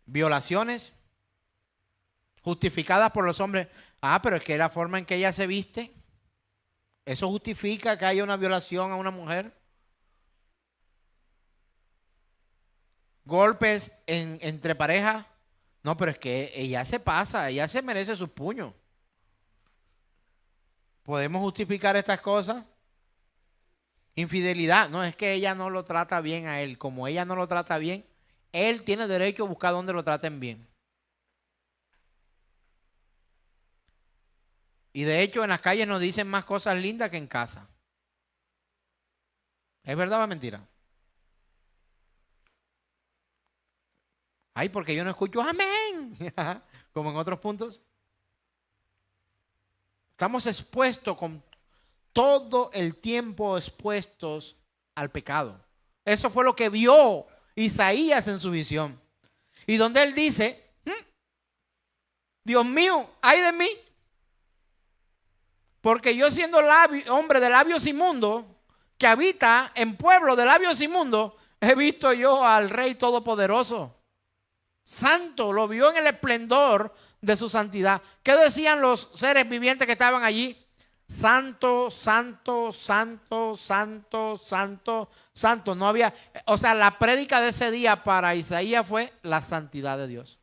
Violaciones justificadas por los hombres. Ah, pero es que la forma en que ella se viste, ¿eso justifica que haya una violación a una mujer? Golpes entre parejas. No, pero es que ella se pasa, ella se merece sus puños. ¿Podemos justificar estas cosas? Infidelidad. No, es que ella no lo trata bien a él. Como ella no lo trata bien, él tiene derecho a buscar donde lo traten bien. Y de hecho en las calles nos dicen más cosas lindas que en casa. ¿Es verdad o es mentira? Ay, porque yo no escucho amén, como en otros puntos. Estamos expuestos con todo el tiempo expuestos al pecado. Eso fue lo que vio Isaías en su visión. Y donde él dice, Dios mío, ay de mí. Porque yo siendo hombre de labios inmundos, que habita en pueblo de labios inmundos, he visto yo al Rey Todopoderoso. Santo, lo vio en el esplendor de su santidad. ¿Qué decían los seres vivientes que estaban allí? Santo, santo, santo, santo, santo, santo. No había, o sea, la prédica de ese día para Isaías fue la santidad de Dios.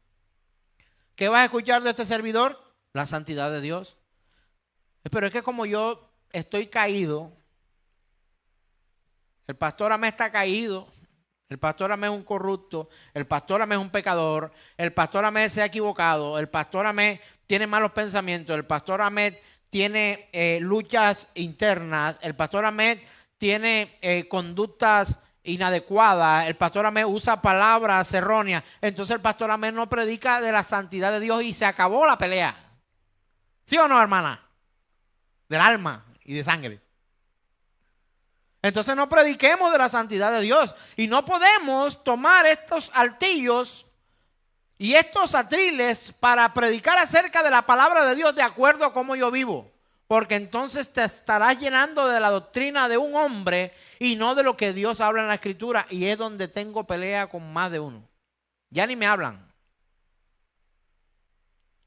¿Qué vas a escuchar de este servidor? La santidad de Dios. Pero es que como yo estoy caído, el pastor Amé está caído, el pastor Amé es un corrupto, el pastor Amé es un pecador, el pastor Amé se ha equivocado, el pastor Amé tiene malos pensamientos, el pastor Amé tiene luchas internas, el pastor Amé tiene conductas inadecuadas, el pastor Amé usa palabras erróneas, entonces el pastor Amé no predica de la santidad de Dios y se acabó la pelea. ¿Sí o no, hermana? Del alma y de sangre. Entonces no prediquemos de la santidad de Dios. Y no podemos tomar estos altillos y estos atriles para predicar acerca de la palabra de Dios de acuerdo a cómo yo vivo. Porque entonces te estarás llenando de la doctrina de un hombre y no de lo que Dios habla en la Escritura. Y es donde tengo pelea con más de uno. Ya ni me hablan.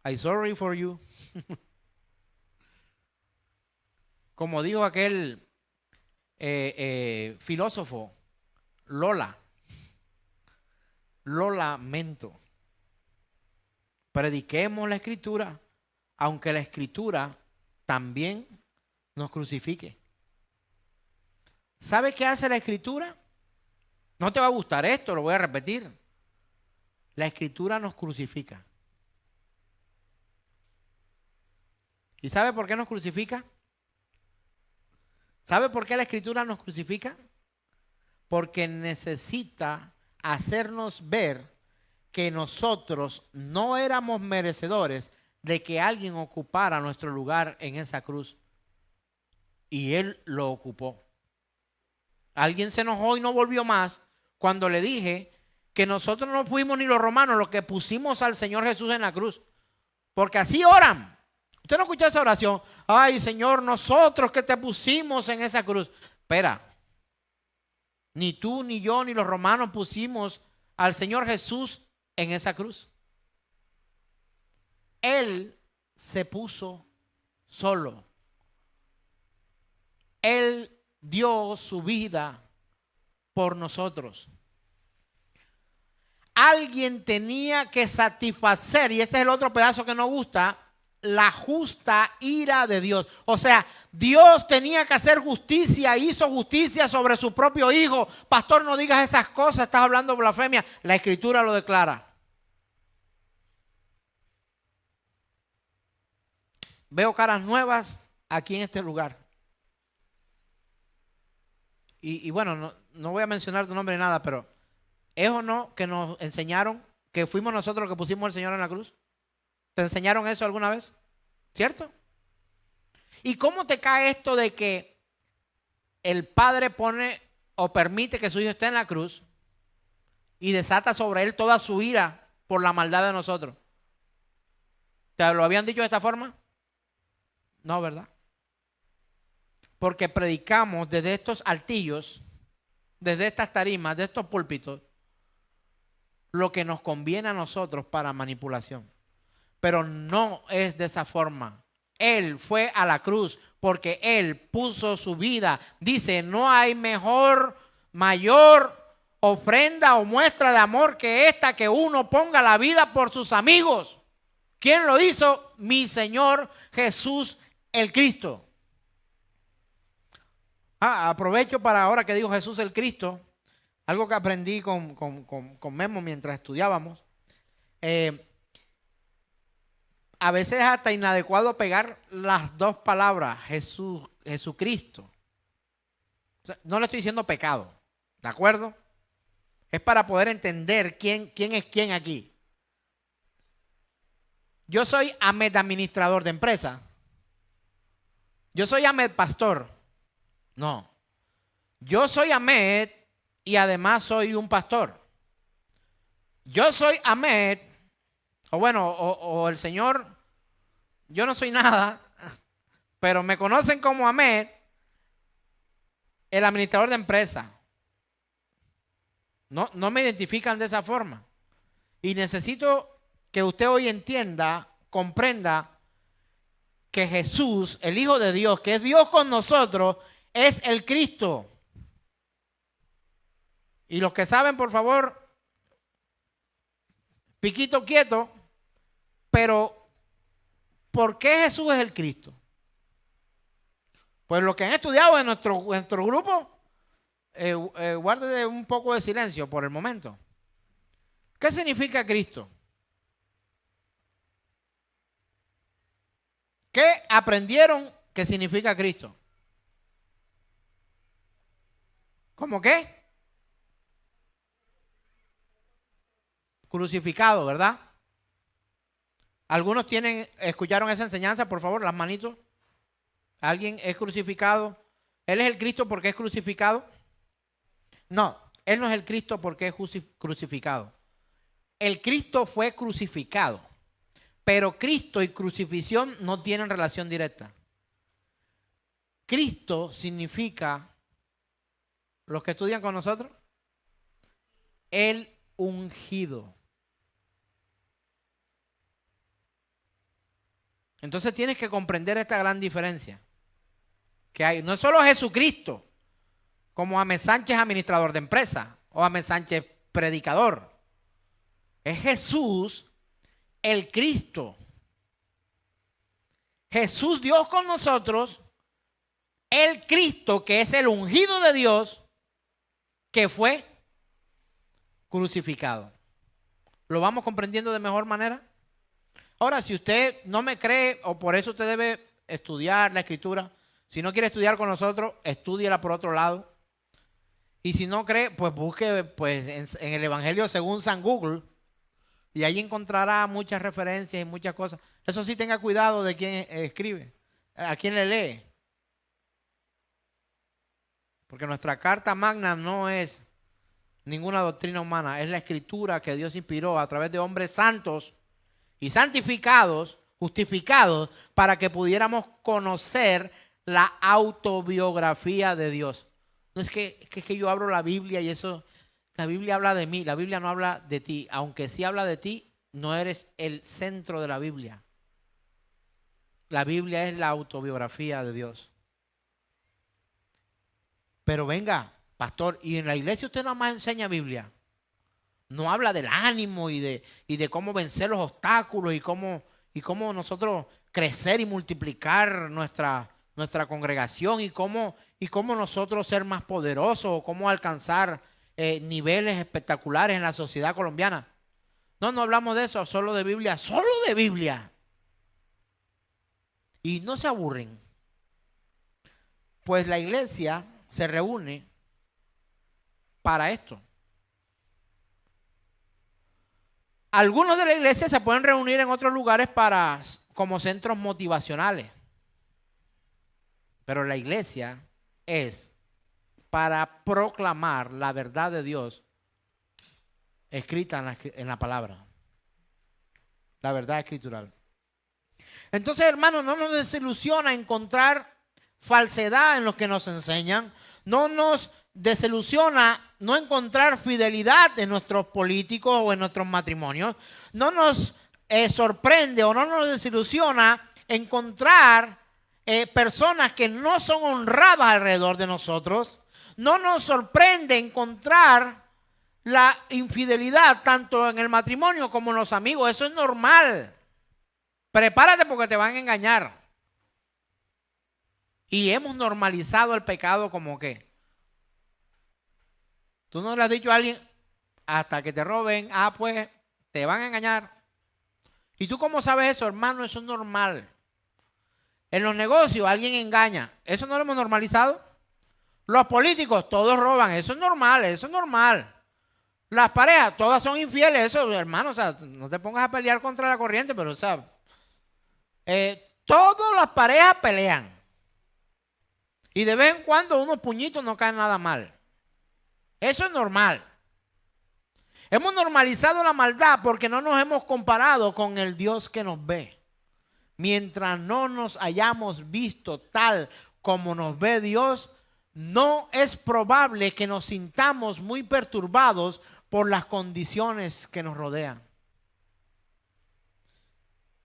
I'm sorry for you. Como dijo aquel filósofo, lo lamento. Prediquemos la Escritura, aunque la Escritura también nos crucifique. ¿Sabe qué hace la Escritura? No te va a gustar esto, lo voy a repetir. La Escritura nos crucifica. ¿Y sabe por qué nos crucifica? ¿Sabe por qué la Escritura nos crucifica? Porque necesita hacernos ver que nosotros no éramos merecedores de que alguien ocupara nuestro lugar en esa cruz. Y Él lo ocupó. Alguien se enojó y no volvió más cuando le dije que nosotros no fuimos ni los romanos los que pusimos al Señor Jesús en la cruz. Porque así oran. Usted no escuchó esa oración. Ay, Señor, nosotros que te pusimos en esa cruz. Espera. Ni tú, ni yo, ni los romanos pusimos al Señor Jesús en esa cruz. Él se puso solo. Él dio su vida por nosotros. Alguien tenía que satisfacer, y ese es el otro pedazo que nos gusta, la justa ira de Dios. O sea, Dios tenía que hacer justicia, hizo justicia sobre su propio hijo. Pastor, no digas esas cosas, estás hablando blasfemia. La Escritura lo declara. Veo caras nuevas aquí en este lugar. Y bueno, no voy a mencionar tu nombre ni nada, pero ¿es o no que nos enseñaron que fuimos nosotros los que pusimos al Señor en la cruz? ¿Te enseñaron eso alguna vez? ¿Cierto? ¿Y cómo te cae esto de que el Padre pone o permite que su Hijo esté en la cruz y desata sobre él toda su ira por la maldad de nosotros? ¿Te lo habían dicho de esta forma? No, ¿verdad? Porque predicamos desde estos altillos, desde estas tarimas, de estos púlpitos, lo que nos conviene a nosotros para manipulación. Pero no es de esa forma. Él fue a la cruz porque Él puso su vida. Dice, no hay mayor ofrenda o muestra de amor que esta, que uno ponga la vida por sus amigos. ¿Quién lo hizo? Mi Señor Jesús el Cristo. Aprovecho para ahora que digo Jesús el Cristo, algo que aprendí con Memo mientras estudiábamos. A veces es hasta inadecuado pegar las dos palabras, Jesús, Jesucristo. O sea, no le estoy diciendo pecado, ¿de acuerdo? Es para poder entender quién es quién aquí. Yo soy Ahmed, administrador de empresa. Yo soy Ahmed, pastor. No. Yo soy Ahmed y además soy un pastor. Yo soy Ahmed, o bueno, o el Señor, yo no soy nada, pero me conocen como Ahmed, el administrador de empresa. No me identifican de esa forma. Y necesito que usted hoy entienda, comprenda que Jesús, el Hijo de Dios, que es Dios con nosotros, es el Cristo. Y los que saben, por favor, piquito quieto, pero ¿por qué Jesús es el Cristo? Pues los que han estudiado en nuestro grupo, guárdese un poco de silencio por el momento. ¿Qué significa Cristo? ¿Qué aprendieron que significa Cristo? ¿Cómo qué? Crucificado, ¿verdad? ¿Algunos escucharon esa enseñanza? Por favor, las manitos. ¿Alguien es crucificado? ¿Él es el Cristo porque es crucificado? No, Él no es el Cristo porque es crucificado. El Cristo fue crucificado, pero Cristo y crucifixión no tienen relación directa. Cristo significa, los que estudian con nosotros, el ungido. Entonces tienes que comprender esta gran diferencia que hay. No es solo Jesucristo, como Ahmed Sánchez, administrador de empresa, o Ahmed Sánchez, predicador. Es Jesús, el Cristo. Jesús, Dios con nosotros, el Cristo, que es el ungido de Dios, que fue crucificado. ¿Lo vamos comprendiendo de mejor manera? Ahora, si usted no me cree o por eso usted debe estudiar la Escritura, si no quiere estudiar con nosotros, estúdiela por otro lado. Y si no cree, pues busque pues, en el Evangelio según San Google y ahí encontrará muchas referencias y muchas cosas. Eso sí, tenga cuidado de quién escribe, a quién le lee. Porque nuestra carta magna no es ninguna doctrina humana, es la Escritura que Dios inspiró a través de hombres santos y santificados, justificados, para que pudiéramos conocer la autobiografía de Dios. No es que yo abro la Biblia y eso, la Biblia habla de mí, la Biblia no habla de ti. Aunque sí habla de ti, no eres el centro de la Biblia. La Biblia es la autobiografía de Dios. Pero venga, pastor, y en la iglesia usted nada más enseña Biblia. No habla del ánimo y de cómo vencer los obstáculos y cómo nosotros crecer y multiplicar nuestra congregación y cómo nosotros ser más poderosos o cómo alcanzar niveles espectaculares en la sociedad colombiana. No hablamos de eso, solo de Biblia, solo de Biblia. Y no se aburren, pues la iglesia se reúne para esto. Algunos de la iglesia se pueden reunir en otros lugares como centros motivacionales. Pero la iglesia es para proclamar la verdad de Dios escrita en la palabra. La verdad escritural. Entonces, hermanos, no nos desilusiona encontrar falsedad en lo que nos enseñan. No nos desilusiona no encontrar fidelidad en nuestros políticos o en nuestros matrimonios. No nos sorprende o no nos desilusiona encontrar personas que no son honradas alrededor de nosotros. No nos sorprende encontrar la infidelidad tanto en el matrimonio como en los amigos. Eso es normal. Prepárate porque te van a engañar. Y hemos normalizado el pecado como que. Tú no le has dicho a alguien hasta que te roben, pues te van a engañar. ¿Y tú cómo sabes eso, hermano? Eso es normal. En los negocios alguien engaña. ¿Eso no lo hemos normalizado? Los políticos, todos roban. Eso es normal, eso es normal. Las parejas, todas son infieles. Eso, hermano, o sea, no te pongas a pelear contra la corriente, pero, o sea, todas las parejas pelean. Y de vez en cuando unos puñitos no caen nada mal. Eso es normal. Hemos normalizado la maldad porque no nos hemos comparado con el Dios que nos ve. Mientras no nos hayamos visto tal como nos ve Dios, no es probable que nos sintamos muy perturbados por las condiciones que nos rodean.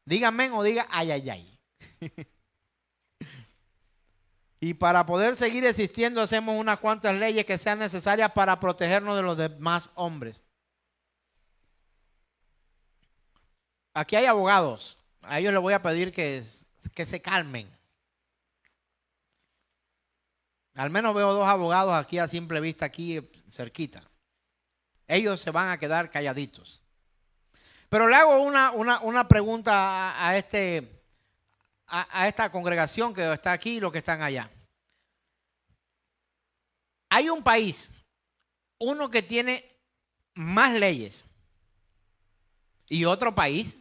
Diga amén o diga ay, ay, ay. Y para poder seguir existiendo hacemos unas cuantas leyes que sean necesarias para protegernos de los demás hombres. Aquí hay abogados. A ellos les voy a pedir que se calmen. Al menos veo dos abogados aquí a simple vista, aquí cerquita. Ellos se van a quedar calladitos. Pero le hago una pregunta a esta congregación que está aquí y los que están allá. Hay un país, uno que tiene más leyes y otro país,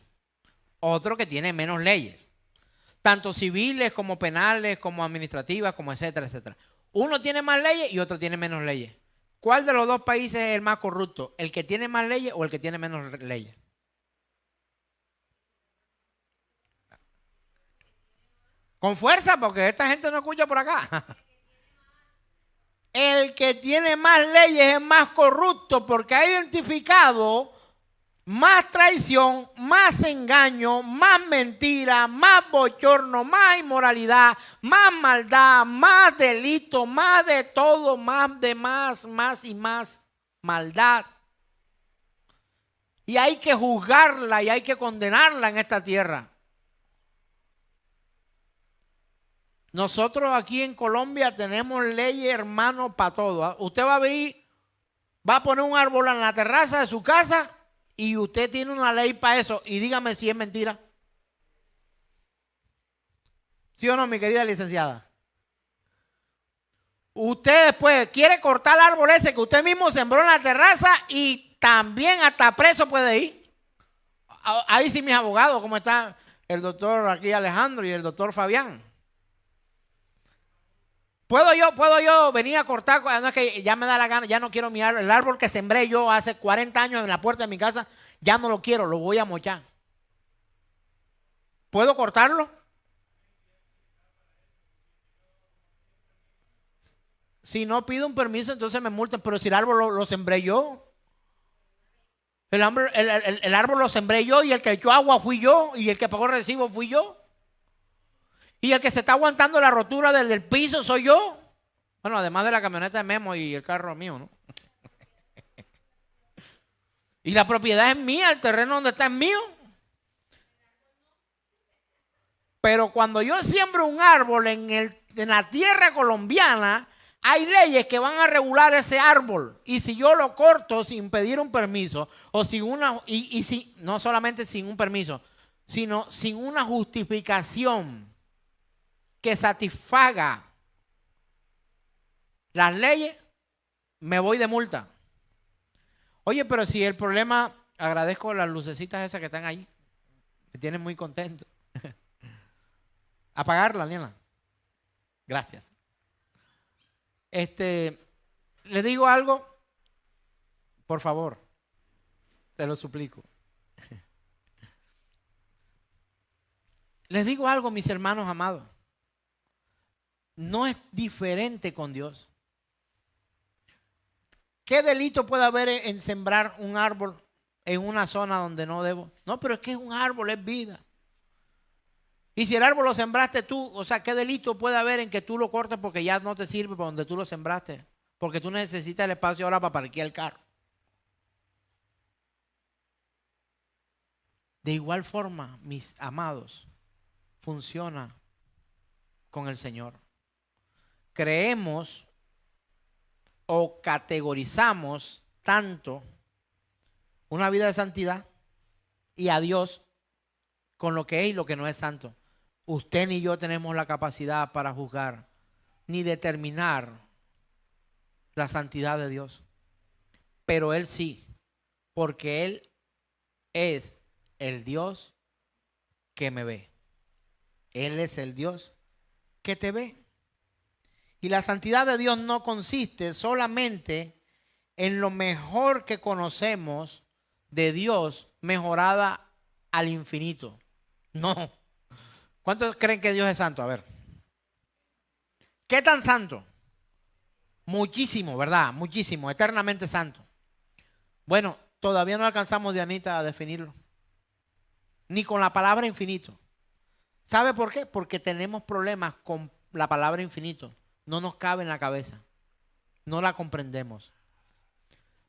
otro que tiene menos leyes, tanto civiles como penales, como administrativas, como etcétera, etcétera. Uno tiene más leyes y otro tiene menos leyes. ¿Cuál de los dos países es el más corrupto? ¿El que tiene más leyes o el que tiene menos leyes? Con fuerza, porque esta gente no escucha por acá. El que tiene más leyes es más corrupto porque ha identificado más traición, más engaño, más mentira, más bochorno, más inmoralidad, más maldad, más delito, más de todo, más de más y más maldad. Y hay que juzgarla y hay que condenarla en esta tierra. Nosotros aquí en Colombia tenemos leyes, hermano, para todo. Usted va a poner un árbol en la terraza de su casa y usted tiene una ley para eso, y dígame si es mentira. ¿Sí o no, mi querida licenciada? Usted después quiere cortar el árbol ese que usted mismo sembró en la terraza y también hasta preso puede ir. Ahí sí mis abogados, como está el doctor aquí Alejandro y el doctor Fabián. ¿Puedo yo venir a cortar? No, es que ya me da la gana, ya no quiero mi árbol. El árbol que sembré yo hace 40 años en la puerta de mi casa, ya no lo quiero, lo voy a mochar. ¿Puedo cortarlo? Si no pido un permiso, entonces me multan. Pero si el árbol lo sembré yo. El árbol lo sembré yo y el que echó agua fui yo y el que pagó el recibo fui yo. Y el que se está aguantando la rotura del piso soy yo. Bueno, además de la camioneta de Memo y el carro mío, ¿no? Y la propiedad es mía, el terreno donde está es mío. Pero cuando yo siembro un árbol en la tierra colombiana, hay leyes que van a regular ese árbol. Y si yo lo corto sin pedir un permiso, o sin no solamente sin un permiso, sino sin una justificación que satisfaga las leyes, me voy de multa. Oye, pero si el problema, agradezco las lucecitas esas que están ahí, me tienen muy contento. Apagarla, Liana. Gracias. Le digo algo, por favor, te lo suplico. Les digo algo, mis hermanos amados. No es diferente con Dios. ¿Qué delito puede haber en sembrar un árbol en una zona donde no debo? No, pero es que es un árbol, es vida. Y si el árbol lo sembraste tú, o sea, ¿qué delito puede haber en que tú lo cortes porque ya no te sirve para donde tú lo sembraste? Porque tú necesitas el espacio ahora para parquear el carro. De igual forma, mis amados, funciona con el Señor. Creemos o categorizamos tanto una vida de santidad y a Dios con lo que es y lo que no es santo. Usted ni yo tenemos la capacidad para juzgar ni determinar la santidad de Dios. Pero Él sí, porque Él es el Dios que me ve. Él es el Dios que te ve. Y la santidad de Dios no consiste solamente en lo mejor que conocemos de Dios mejorada al infinito. No. ¿Cuántos creen que Dios es santo? A ver. ¿Qué tan santo? Muchísimo, ¿verdad? Muchísimo, eternamente santo. Bueno, todavía no alcanzamos, Dianita, a definirlo. Ni con la palabra infinito. ¿Sabe por qué? Porque tenemos problemas con la palabra infinito. No nos cabe en la cabeza. No la comprendemos.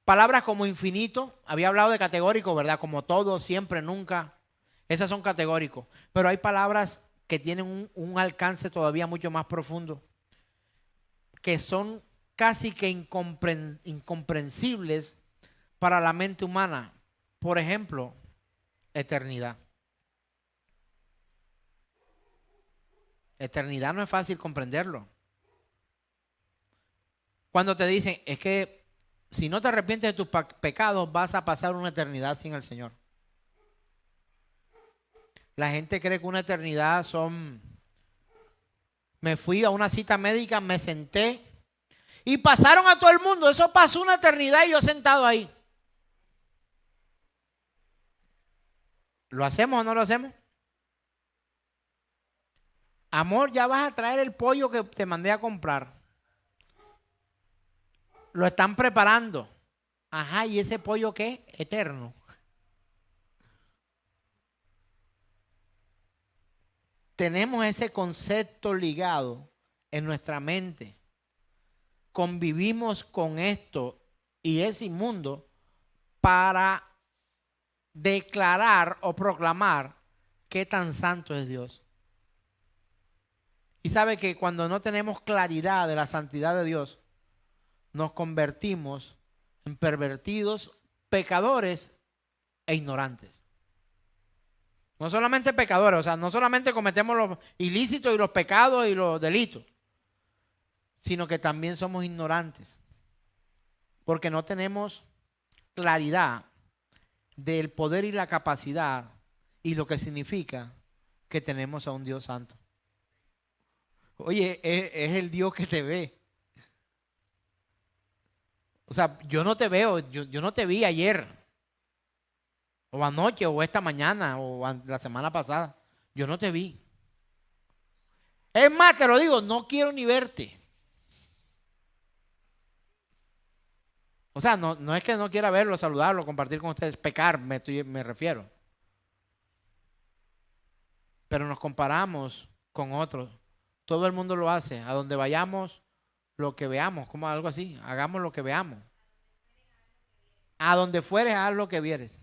Palabras como infinito, había hablado de categórico, ¿verdad? Como todo, siempre, nunca. Esas son categóricos. Pero hay palabras que tienen un alcance todavía mucho más profundo, que son casi que incomprensibles para la mente humana. Por ejemplo, eternidad. Eternidad no es fácil comprenderlo. Cuando te dicen, es que si no te arrepientes de tus pecados, vas a pasar una eternidad sin el Señor. La gente cree que una eternidad son... Me fui a una cita médica, me senté y pasaron a todo el mundo. Eso pasó una eternidad y yo sentado ahí. ¿Lo hacemos o no lo hacemos? Amor, ya vas a traer el pollo que te mandé a comprar. Lo están preparando. Ajá, ¿y ese pollo qué? Eterno. Tenemos ese concepto ligado en nuestra mente. Convivimos con esto y es inmundo para declarar o proclamar qué tan santo es Dios. Y sabe que cuando no tenemos claridad de la santidad de Dios, nos convertimos en pervertidos, pecadores e ignorantes. No solamente pecadores, o sea, no solamente cometemos los ilícitos y los pecados y los delitos, sino que también somos ignorantes, porque no tenemos claridad del poder y la capacidad y lo que significa que tenemos a un Dios santo. Oye, es el Dios que te ve. O sea, yo no te veo, yo no te vi ayer, o anoche, o esta mañana, o la semana pasada. Yo no te vi. Es más, te lo digo, no quiero ni verte. O sea, no es que no quiera verlo, saludarlo, compartir con ustedes, pecar, me refiero. Pero nos comparamos con otros. Todo el mundo lo hace. A donde vayamos, lo que veamos, como algo así. Hagamos lo que veamos. A donde fueres, haz lo que vieres.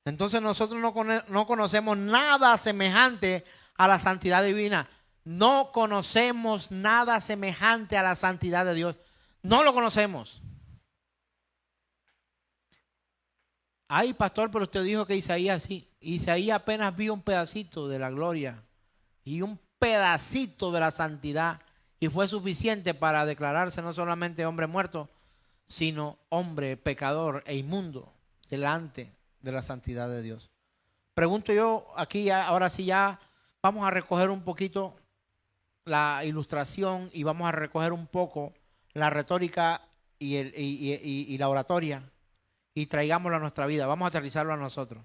Entonces nosotros no conocemos nada semejante a la santidad divina. No conocemos nada semejante a la santidad de Dios. No lo conocemos. Ay, pastor, pero usted dijo que Isaías sí. Isaías apenas vio un pedacito de la gloria y un pedacito de la santidad, y fue suficiente para declararse no solamente hombre muerto, sino hombre pecador e inmundo delante de la santidad de Dios. Pregunto yo aquí, ahora sí ya vamos a recoger un poquito la ilustración y vamos a recoger un poco la retórica y la oratoria, y traigámoslo a nuestra vida. Vamos a aterrizarlo a nosotros.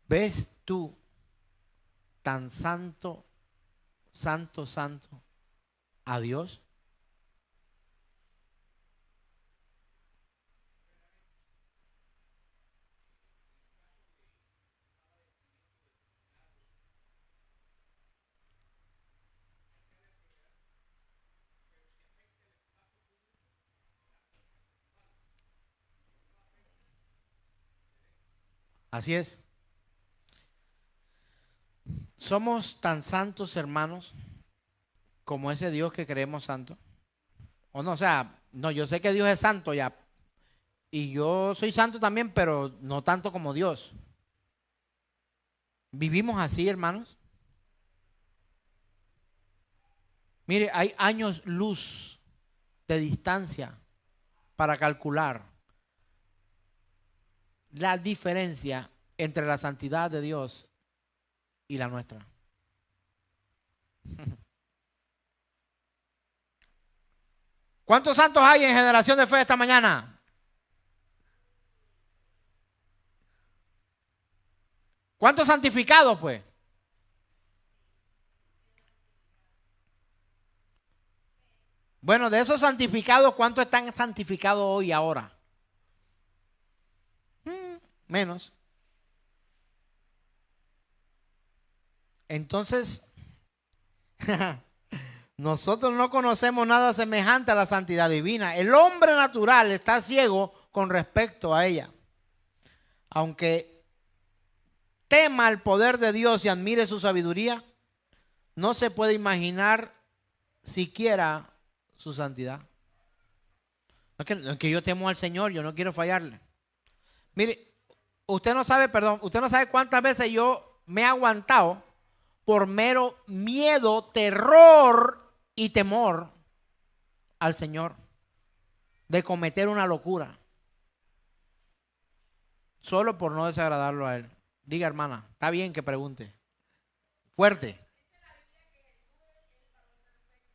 ¿Ves tú tan santo, santo, santo a Dios? Así es. Somos tan santos, hermanos, como ese Dios que creemos santo. O no, o sea, no, yo sé que Dios es santo ya. Y yo soy santo también, pero no tanto como Dios. ¿Vivimos así, hermanos? Mire, hay años luz de distancia para calcular la diferencia entre la santidad de Dios y la nuestra. ¿Cuántos santos hay en Generación de Fe esta mañana? ¿Cuántos santificados, pues? Bueno, de esos santificados, ¿cuántos están santificados hoy, ahora? Menos. Entonces, nosotros no conocemos nada semejante a la santidad divina. El hombre natural está ciego con respecto a ella. Aunque tema el poder de Dios y admire su sabiduría, no se puede imaginar siquiera su santidad. No es que yo temo al Señor, yo no quiero fallarle. Mire, usted no sabe cuántas veces yo me he aguantado por mero miedo, terror y temor al Señor de cometer una locura, solo por no desagradarlo a Él. Diga, hermana, está bien que pregunte. Fuerte.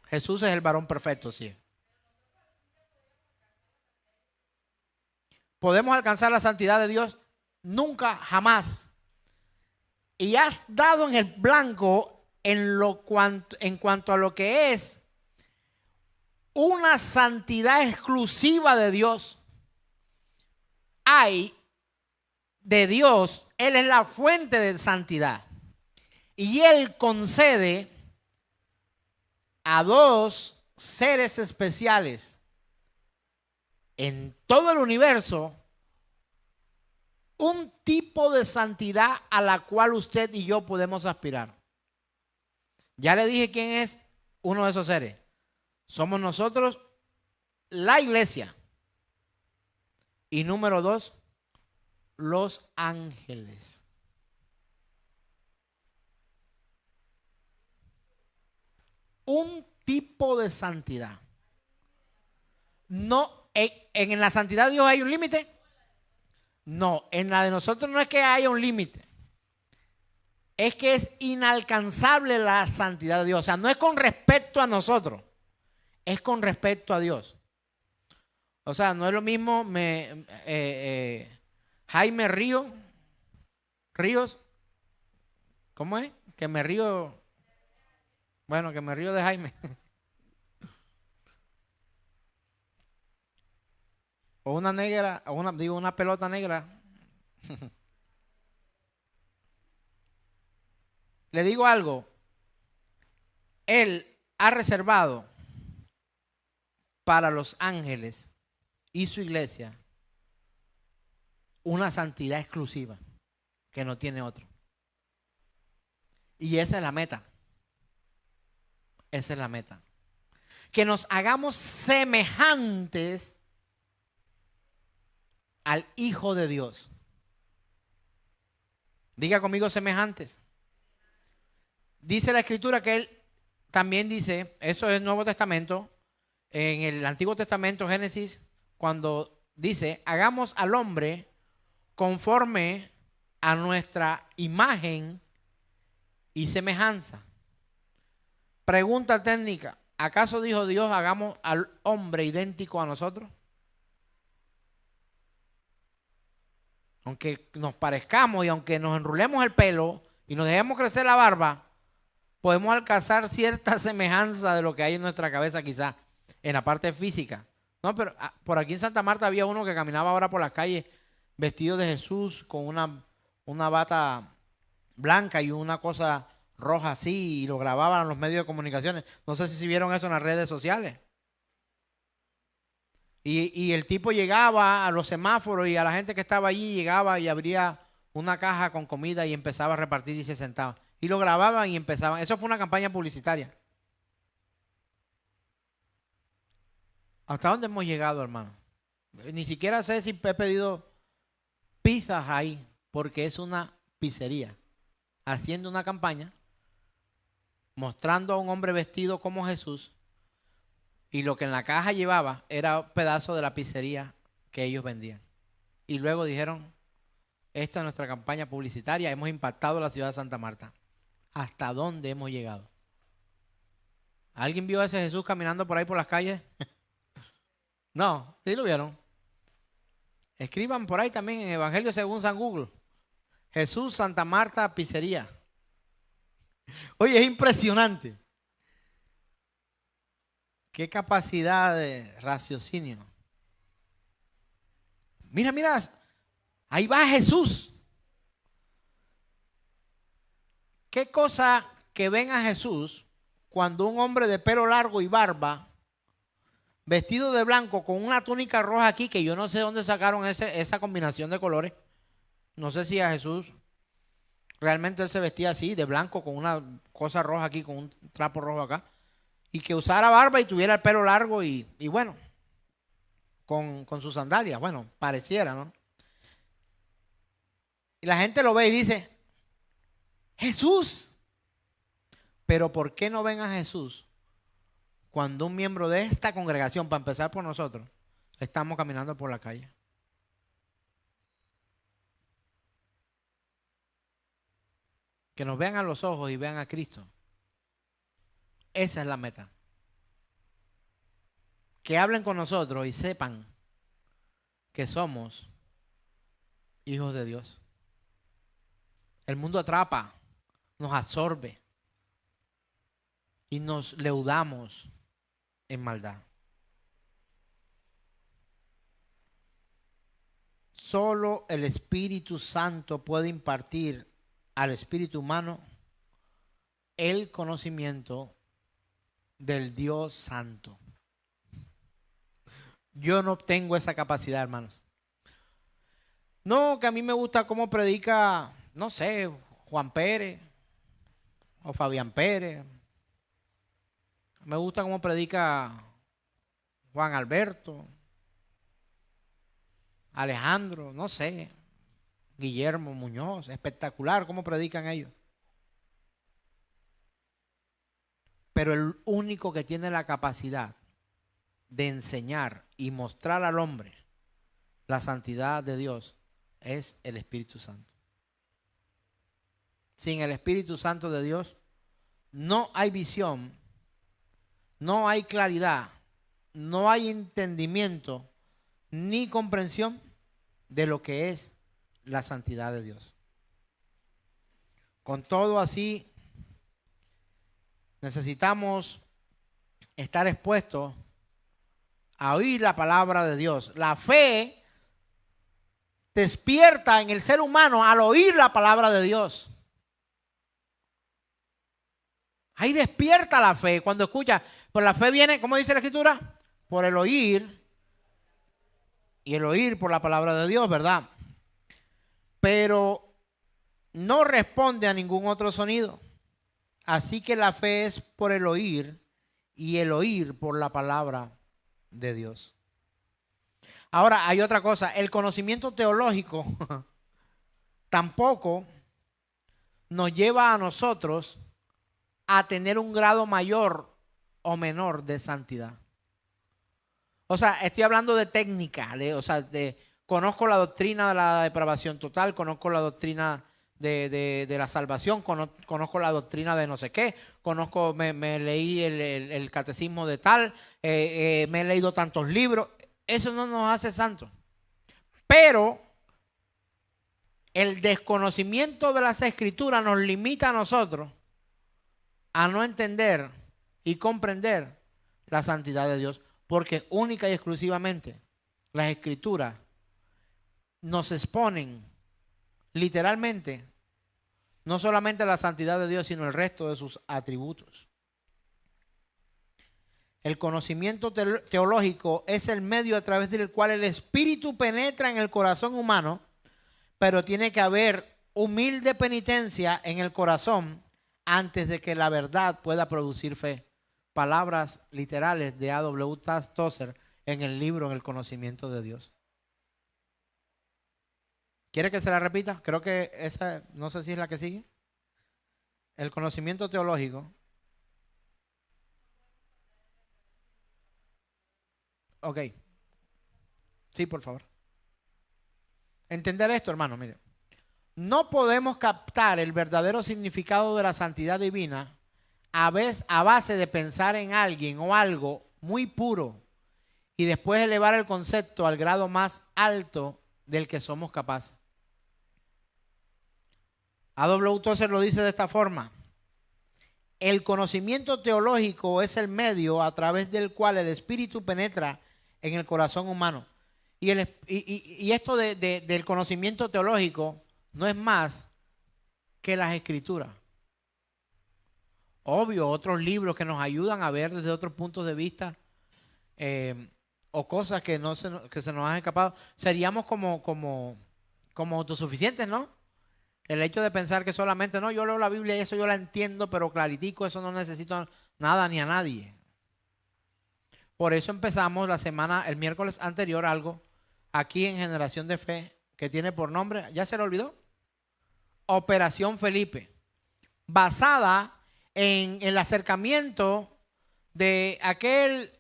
Jesús es el varón perfecto, sí. ¿Podemos alcanzar la santidad de Dios? Nunca, jamás. Y has dado en el blanco en cuanto a lo que es una santidad exclusiva de Dios. Hay de Dios, Él es la fuente de santidad. Y Él concede a dos seres especiales en todo el universo un tipo de santidad a la cual usted y yo podemos aspirar. Ya le dije quién es uno de esos seres. Somos nosotros, la iglesia. Y número dos, los ángeles. Un tipo de santidad. No, en la santidad de Dios hay un límite. No, en la de nosotros no es que haya un límite. Es que es inalcanzable la santidad de Dios. O sea, no es con respecto a nosotros, es con respecto a Dios. O sea, no es lo mismo Jaime Ríos, ¿cómo es? Que me río, bueno, que me río de Jaime. O una negra, o una pelota negra. Le digo algo, Él ha reservado para los ángeles y su iglesia una santidad exclusiva que no tiene otro. Y esa es la meta. Esa es la meta. Que nos hagamos semejantes al Hijo de Dios. Diga conmigo semejantes. Dice la Escritura que Él también dice, eso es el Nuevo Testamento, en el Antiguo Testamento, Génesis, cuando dice, hagamos al hombre conforme a nuestra imagen y semejanza. Pregunta técnica, ¿acaso dijo Dios hagamos al hombre idéntico a nosotros? Aunque nos parezcamos y aunque nos enrulemos el pelo y nos dejemos crecer la barba, podemos alcanzar cierta semejanza de lo que hay en nuestra cabeza quizás, en la parte física. No, pero por aquí en Santa Marta había uno que caminaba ahora por las calles vestido de Jesús con una bata blanca y una cosa roja así y lo grababan en los medios de comunicaciones. No sé si vieron eso en las redes sociales. Y el tipo llegaba a los semáforos y a la gente que estaba allí llegaba y abría una caja con comida y empezaba a repartir y se sentaba. Y lo grababan y empezaban. Eso fue una campaña publicitaria. ¿Hasta dónde hemos llegado, hermano? Ni siquiera sé si he pedido pizzas ahí, porque es una pizzería. Haciendo una campaña, mostrando a un hombre vestido como Jesús, y lo que en la caja llevaba era un pedazo de la pizzería que ellos vendían. Y luego dijeron, esta es nuestra campaña publicitaria, hemos impactado la ciudad de Santa Marta. ¿Hasta dónde hemos llegado? ¿Alguien vio a ese Jesús caminando por ahí por las calles? No, ¿sí lo vieron? Escriban por ahí también en Evangelio según San Google. Jesús Santa Marta Pizzería. Oye, es impresionante. Qué capacidad de raciocinio. Mira, mira, ahí va Jesús. ¿Qué cosa que ven a Jesús cuando un hombre de pelo largo y barba, vestido de blanco con una túnica roja aquí, que yo no sé dónde sacaron esa combinación de colores? No sé si a Jesús realmente él se vestía así, de blanco, con una cosa roja aquí, con un trapo rojo acá. Y que usara barba y tuviera el pelo largo y bueno, con sus sandalias. Bueno, pareciera, ¿no? Y la gente lo ve y dice, Jesús. Pero ¿por qué no ven a Jesús cuando un miembro de esta congregación, para empezar por nosotros, estamos caminando por la calle? Que nos vean a los ojos y vean a Cristo. Esa es la meta. Que hablen con nosotros y sepan que somos hijos de Dios. El mundo atrapa, nos absorbe y nos leudamos en maldad. Solo el Espíritu Santo puede impartir al espíritu humano el conocimiento del Dios Santo. Yo no tengo esa capacidad, hermanos. No, que a mí me gusta cómo predica, no sé, Juan Pérez o Fabián Pérez. Me gusta cómo predica Juan Alberto, Alejandro, no sé. Guillermo Muñoz, espectacular cómo predican ellos. Pero el único que tiene la capacidad de enseñar y mostrar al hombre la santidad de Dios es el Espíritu Santo. Sin el Espíritu Santo de Dios no hay visión, no hay claridad, no hay entendimiento ni comprensión de lo que es la santidad de Dios. Con todo así, necesitamos estar expuestos a oír la palabra de Dios. La fe despierta en el ser humano al oír la palabra de Dios. Ahí despierta la fe cuando escucha. Pues la fe viene, ¿cómo dice la Escritura? Por el oír. Y el oír por la palabra de Dios, ¿verdad? Pero no responde a ningún otro sonido. Así que la fe es por el oír y el oír por la palabra de Dios. Ahora hay otra cosa, el conocimiento teológico tampoco nos lleva a nosotros a tener un grado mayor o menor de santidad. O sea, estoy hablando de técnica, conozco la doctrina de la depravación total, conozco la doctrina de la salvación, conozco la doctrina de no sé qué, me leí el catecismo de tal, me he leído tantos libros. Eso no nos hace santos. Pero el desconocimiento de las Escrituras nos limita a nosotros a no entender y comprender la santidad de Dios, porque única y exclusivamente las Escrituras nos exponen literalmente no solamente la santidad de Dios, sino el resto de sus atributos. El conocimiento teológico es el medio a través del cual el Espíritu penetra en el corazón humano, pero tiene que haber humilde penitencia en el corazón antes de que la verdad pueda producir fe. Palabras literales de A.W. Tozer en el libro En el conocimiento de Dios. ¿Quiere que se la repita? Creo que esa, no sé si es la que sigue. El conocimiento teológico. Ok. Sí, por favor. Entender esto, hermano, mire. No podemos captar el verdadero significado de la santidad divina a base de pensar en alguien o algo muy puro y después elevar el concepto al grado más alto del que somos capaces. A.W. Tozer lo dice de esta forma: el conocimiento teológico es el medio a través del cual el Espíritu penetra en el corazón humano. Y esto del conocimiento teológico no es más que las Escrituras. Obvio, otros libros que nos ayudan a ver desde otros puntos de vista o cosas que se nos han escapado. Seríamos como autosuficientes, ¿no? El hecho de pensar que solamente, no, yo leo la Biblia y eso yo la entiendo, pero claritico, eso no necesito nada ni a nadie. Por eso empezamos el miércoles anterior, algo aquí en Generación de Fe, que tiene por nombre, ¿ya se lo olvidó? Operación Felipe, basada en el acercamiento de aquel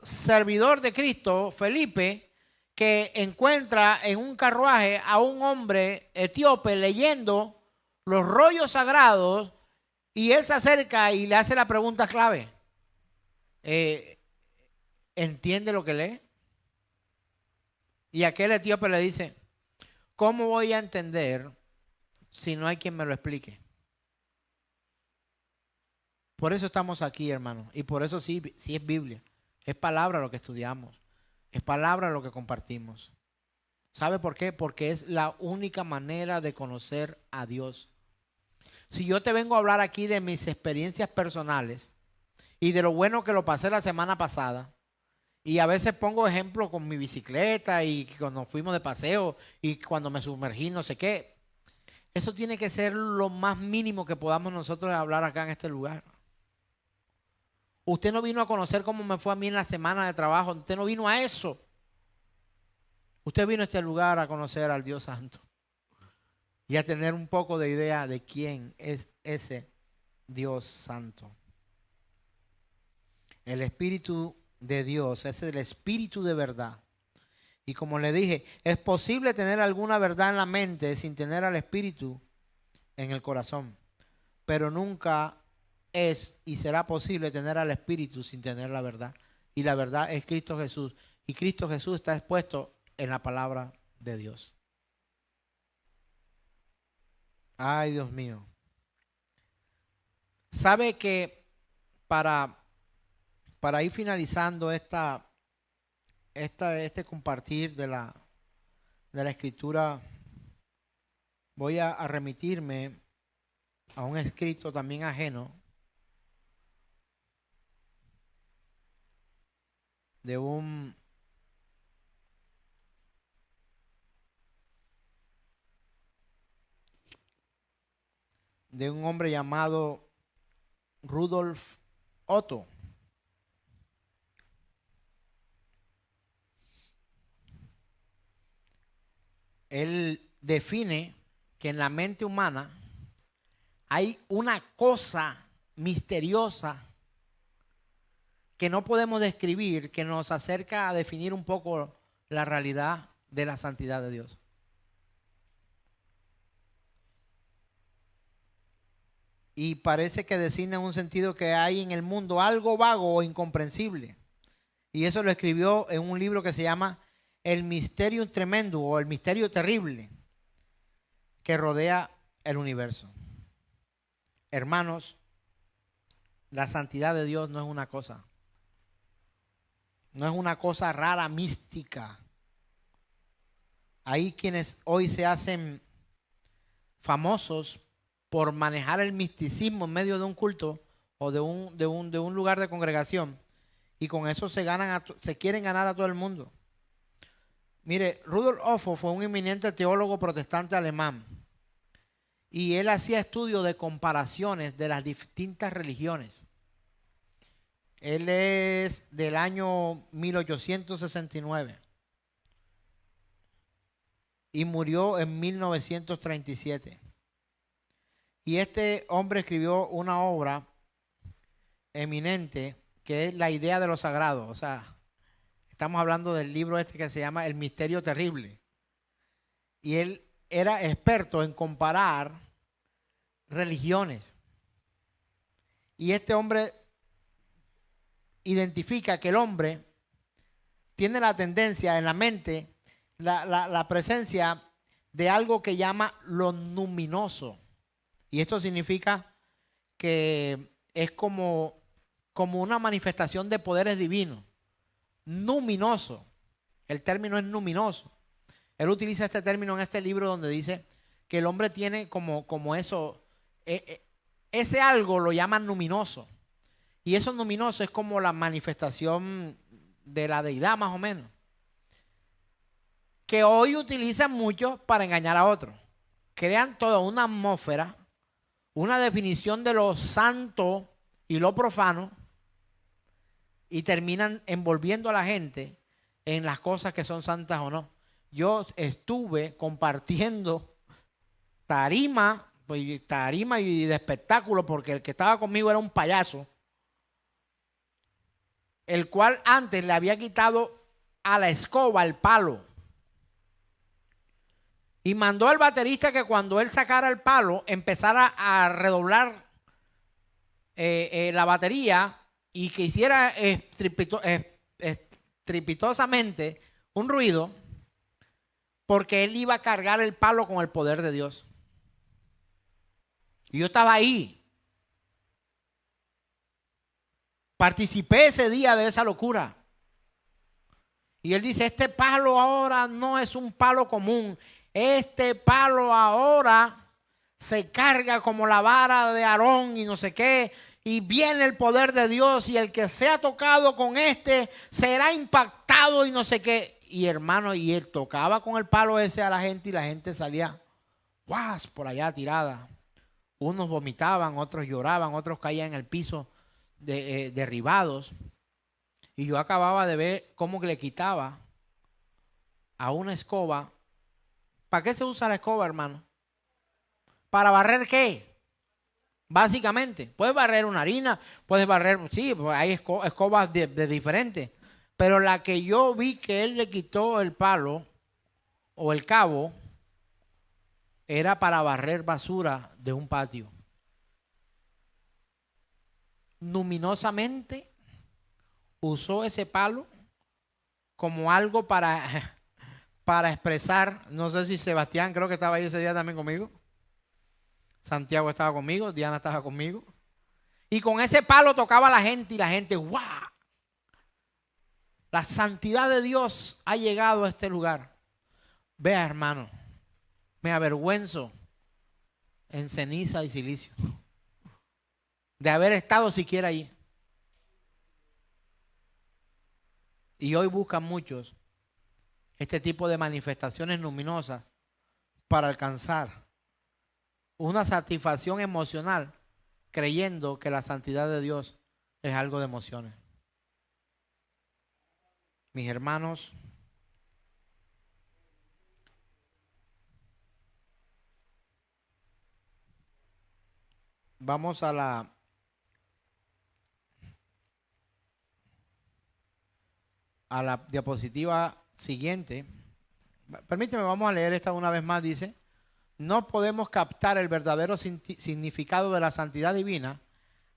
servidor de Cristo, Felipe, que encuentra en un carruaje a un hombre etíope leyendo los rollos sagrados y él se acerca y le hace la pregunta clave. ¿Entiende lo que lee? Y aquel etíope le dice: ¿cómo voy a entender si no hay quien me lo explique? Por eso estamos aquí, hermano, y por eso sí es Biblia, es palabra lo que estudiamos, es palabra lo que compartimos. ¿Sabe por qué? Porque es la única manera de conocer a Dios. Si yo te vengo a hablar aquí de mis experiencias personales y de lo bueno que lo pasé la semana pasada, y a veces pongo ejemplo con mi bicicleta y cuando fuimos de paseo y cuando me sumergí no sé qué, eso tiene que ser lo más mínimo que podamos nosotros hablar acá en este lugar. Usted no vino a conocer cómo me fue a mí en la semana de trabajo, usted no vino a eso. Usted vino a este lugar a conocer al Dios Santo. y a tener un poco de idea de quién es ese Dios santo. El Espíritu de Dios es el Espíritu de verdad. Y como le dije, es posible tener alguna verdad en la mente sin tener al Espíritu en el corazón. Pero nunca es y será posible tener al Espíritu sin tener la verdad. Y la verdad es Cristo Jesús. Y Cristo Jesús está expuesto en la palabra de Dios. Ay, Dios mío. ¿Sabe que para ir finalizando este compartir de la escritura, voy a remitirme a un escrito también ajeno de un hombre llamado Rudolf Otto. Él define que en la mente humana hay una cosa misteriosa que no podemos describir, que nos acerca a definir un poco la realidad de la santidad de Dios. Y parece que designa un sentido que hay en el mundo algo vago o incomprensible. Y eso lo escribió en un libro que se llama El Misterio Tremendo o El Misterio Terrible que rodea el universo. Hermanos, la santidad de Dios no es una cosa. No es una cosa rara, mística. Hay quienes hoy se hacen famosos por manejar el misticismo en medio de un culto o de un lugar de congregación, y con eso se quieren ganar a todo el mundo. Mire, Rudolf Otto fue un eminente teólogo protestante alemán y él hacía estudios de comparaciones de las distintas religiones. Él es del año 1869 y murió en 1937. Y este hombre escribió una obra eminente que es La idea de lo sagrado. O sea, estamos hablando del libro este que se llama El Misterio Terrible. Y él era experto en comparar religiones. Y este hombre identifica que el hombre tiene la tendencia en la mente, la presencia de algo que llama lo luminoso. Y esto significa que es como una manifestación de poderes divinos. Luminoso. El término es luminoso. Él utiliza este término en este libro donde dice que el hombre tiene como eso, ese algo lo llaman luminoso. Y eso luminoso es como la manifestación de la deidad más o menos. Que hoy utilizan mucho para engañar a otros. Crean toda una atmósfera, una definición de lo santo y lo profano, y terminan envolviendo a la gente en las cosas que son santas o no. Yo estuve compartiendo tarima y de espectáculo, porque el que estaba conmigo era un payaso, el cual antes le había quitado a la escoba el palo. Y mandó al baterista que cuando él sacara el palo empezara a redoblar la batería y que hiciera estrepitosamente un ruido, porque él iba a cargar el palo con el poder de Dios. Y yo estaba ahí. Participé ese día de esa locura. Y él dice, este palo ahora no es un palo común. Este palo ahora se carga como la vara de Aarón y no sé qué. Y viene el poder de Dios, y el que sea tocado con este será impactado y no sé qué. Y hermano, y él tocaba con el palo ese a la gente y la gente salía ¡guas! Por allá tirada. Unos vomitaban, otros lloraban, otros caían en el piso derribados. Y yo acababa de ver cómo le quitaba a una escoba. ¿Para qué se usa la escoba, hermano? ¿Para barrer qué? Básicamente, puedes barrer una harina, puedes barrer, sí, pues hay escobas de diferentes. Pero la que yo vi que él le quitó el palo o el cabo era para barrer basura de un patio. Luminosamente usó ese palo como algo para expresar, no sé si Sebastián, creo que estaba ahí ese día también conmigo. Santiago estaba conmigo, Diana estaba conmigo. Y con ese palo tocaba a la gente y la gente, ¡guau! La santidad de Dios ha llegado a este lugar. Vea, hermano, me avergüenzo en ceniza y silicio de haber estado siquiera allí. Y hoy buscan muchos este tipo de manifestaciones luminosas para alcanzar una satisfacción emocional, creyendo que la santidad de Dios es algo de emociones. Mis hermanos, vamos a la diapositiva siguiente. Permíteme, vamos a leer esta una vez más. Dice: no podemos captar el verdadero significado de la santidad divina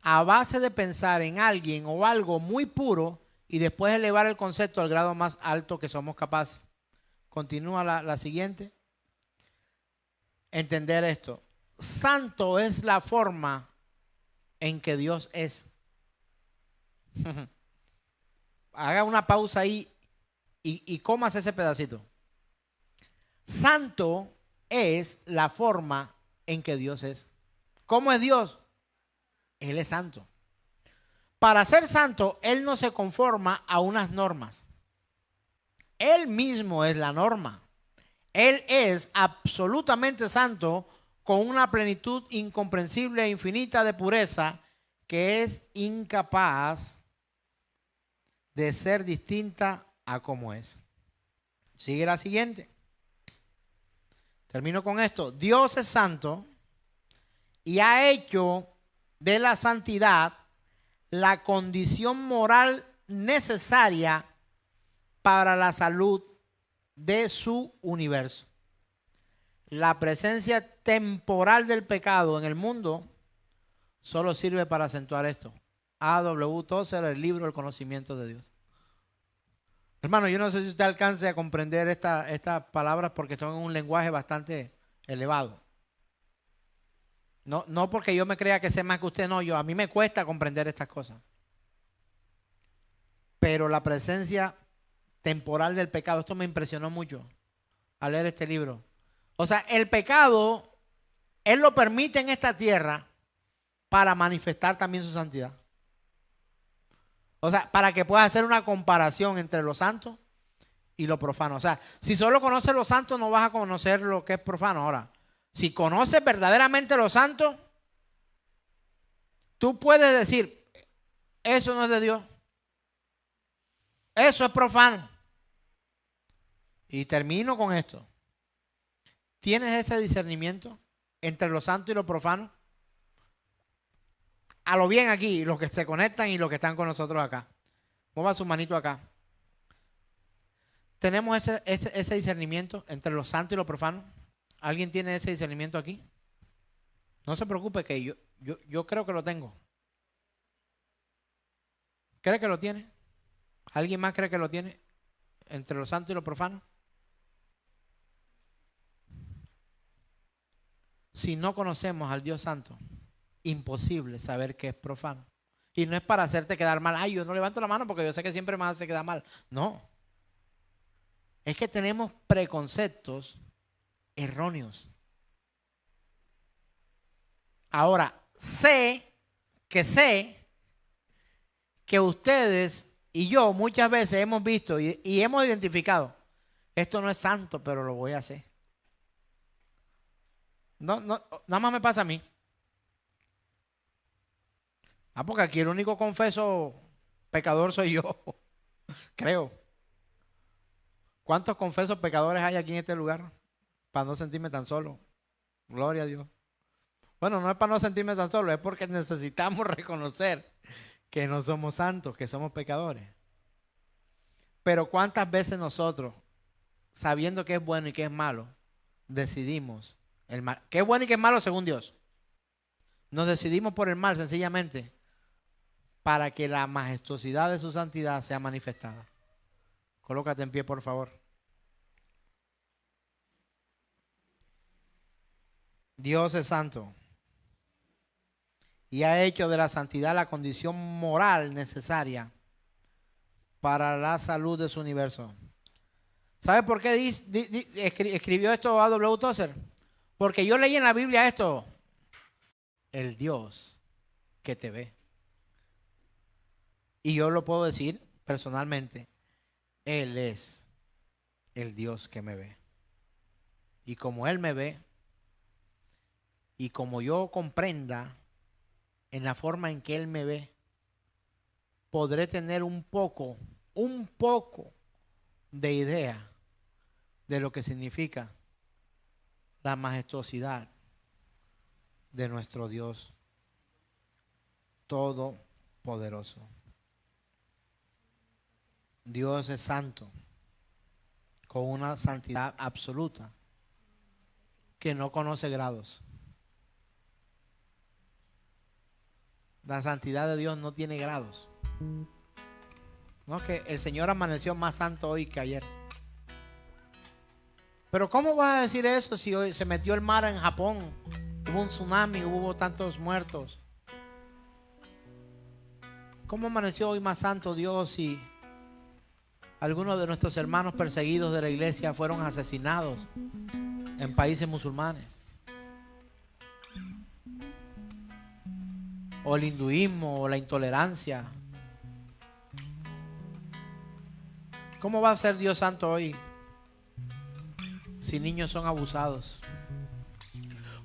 a base de pensar en alguien o algo muy puro y después elevar el concepto al grado más alto que somos capaces. Continúa la siguiente. Entender esto. Santo es la forma en que Dios es. Haga una pausa ahí y comas ese pedacito. Santo es la forma en que Dios es. ¿Cómo es Dios? Él es santo. Para ser santo, Él no se conforma a unas normas. Él mismo es la norma. Él es absolutamente santo con una plenitud incomprensible e infinita de pureza que es incapaz de ser distinta a como es. Sigue la siguiente. Termino con esto. Dios es santo y ha hecho de la santidad la condición moral necesaria para la salud de su universo. La presencia temporal del pecado en el mundo solo sirve para acentuar esto. A.W. Tozer, el libro El conocimiento de Dios. Hermano, yo no sé si usted alcance a comprender estas palabras porque son en un lenguaje bastante elevado. No porque yo me crea que sé más que usted, no. A mí me cuesta comprender estas cosas. Pero la presencia temporal del pecado, esto me impresionó mucho al leer este libro. O sea, el pecado, Él lo permite en esta tierra para manifestar también su santidad. O sea, para que pueda hacer una comparación entre lo santo y lo profano. O sea, si solo conoces lo santo, no vas a conocer lo que es profano. Ahora, si conoces verdaderamente lo santo, tú puedes decir, eso no es de Dios. Eso es profano. Y termino con esto. ¿Tienes ese discernimiento entre lo santo y lo profano? A lo bien aquí, los que se conectan y los que están con nosotros acá. Mueva su manito acá. ¿Tenemos ese discernimiento entre lo santo y lo profano? ¿Alguien tiene ese discernimiento aquí? No se preocupe que yo creo que lo tengo. ¿Cree que lo tiene? ¿Alguien más cree que lo tiene entre lo santo y lo profano? Si no conocemos al Dios santo, imposible saber qué es profano. Y no es para hacerte quedar mal. Ay, yo no levanto la mano porque yo sé que siempre me hace quedar mal. No. Es que tenemos preconceptos erróneos. Ahora, sé que ustedes y yo muchas veces hemos visto y hemos identificado, esto no es santo, pero lo voy a hacer. No, nada más me pasa a mí. Porque aquí el único confeso pecador soy yo, creo. ¿Cuántos confesos pecadores hay aquí en este lugar? Para no sentirme tan solo. Gloria a Dios. Bueno, no es para no sentirme tan solo, es porque necesitamos reconocer que no somos santos, que somos pecadores. Pero ¿cuántas veces nosotros, sabiendo qué es bueno y qué es malo, decidimos el mal? ¿Qué es bueno y qué es malo según Dios? Nos decidimos por el mal sencillamente para que la majestuosidad de su santidad sea manifestada. Colócate en pie, por favor. Dios es santo y ha hecho de la santidad la condición moral necesaria para la salud de su universo. ¿Sabe por qué escribió esto A.W. Tozer? Porque yo leí en la Biblia esto: el Dios que te ve. Y yo lo puedo decir personalmente: Él es el Dios que me ve. Y como Él me ve, y como yo comprenda en la forma en que Él me ve, podré tener un poco de idea de lo que significa la majestuosidad de nuestro Dios todopoderoso. Dios es santo, con una santidad absoluta que no conoce grados. La santidad de Dios no tiene grados. No, que el Señor amaneció más santo hoy que ayer. Pero ¿cómo vas a decir eso si hoy se metió el mar en Japón? Hubo un tsunami, hubo tantos muertos. ¿Cómo amaneció hoy más santo Dios si algunos de nuestros hermanos perseguidos de la iglesia fueron asesinados en países musulmanes? O el hinduismo, o la intolerancia. ¿Cómo va a ser Dios santo hoy si niños son abusados?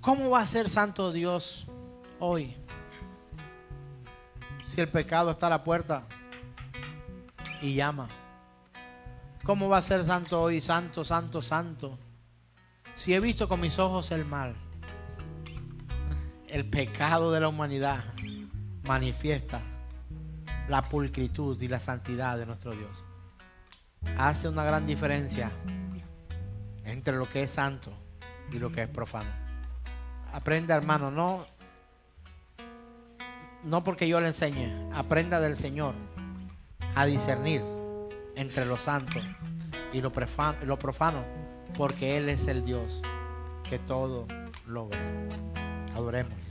¿Cómo va a ser santo Dios hoy si el pecado está a la puerta y llama? ¿Cómo va a ser santo hoy, santo, santo, santo, si he visto con mis ojos el mal? El pecado de la humanidad manifiesta la pulcritud y la santidad de nuestro Dios. Hace una gran diferencia entre lo que es santo y lo que es profano. Aprenda, hermano, no porque yo le enseñe, aprenda del Señor a discernir entre lo santo y lo profano, porque Él es el Dios que todo lo ve. Adoremos.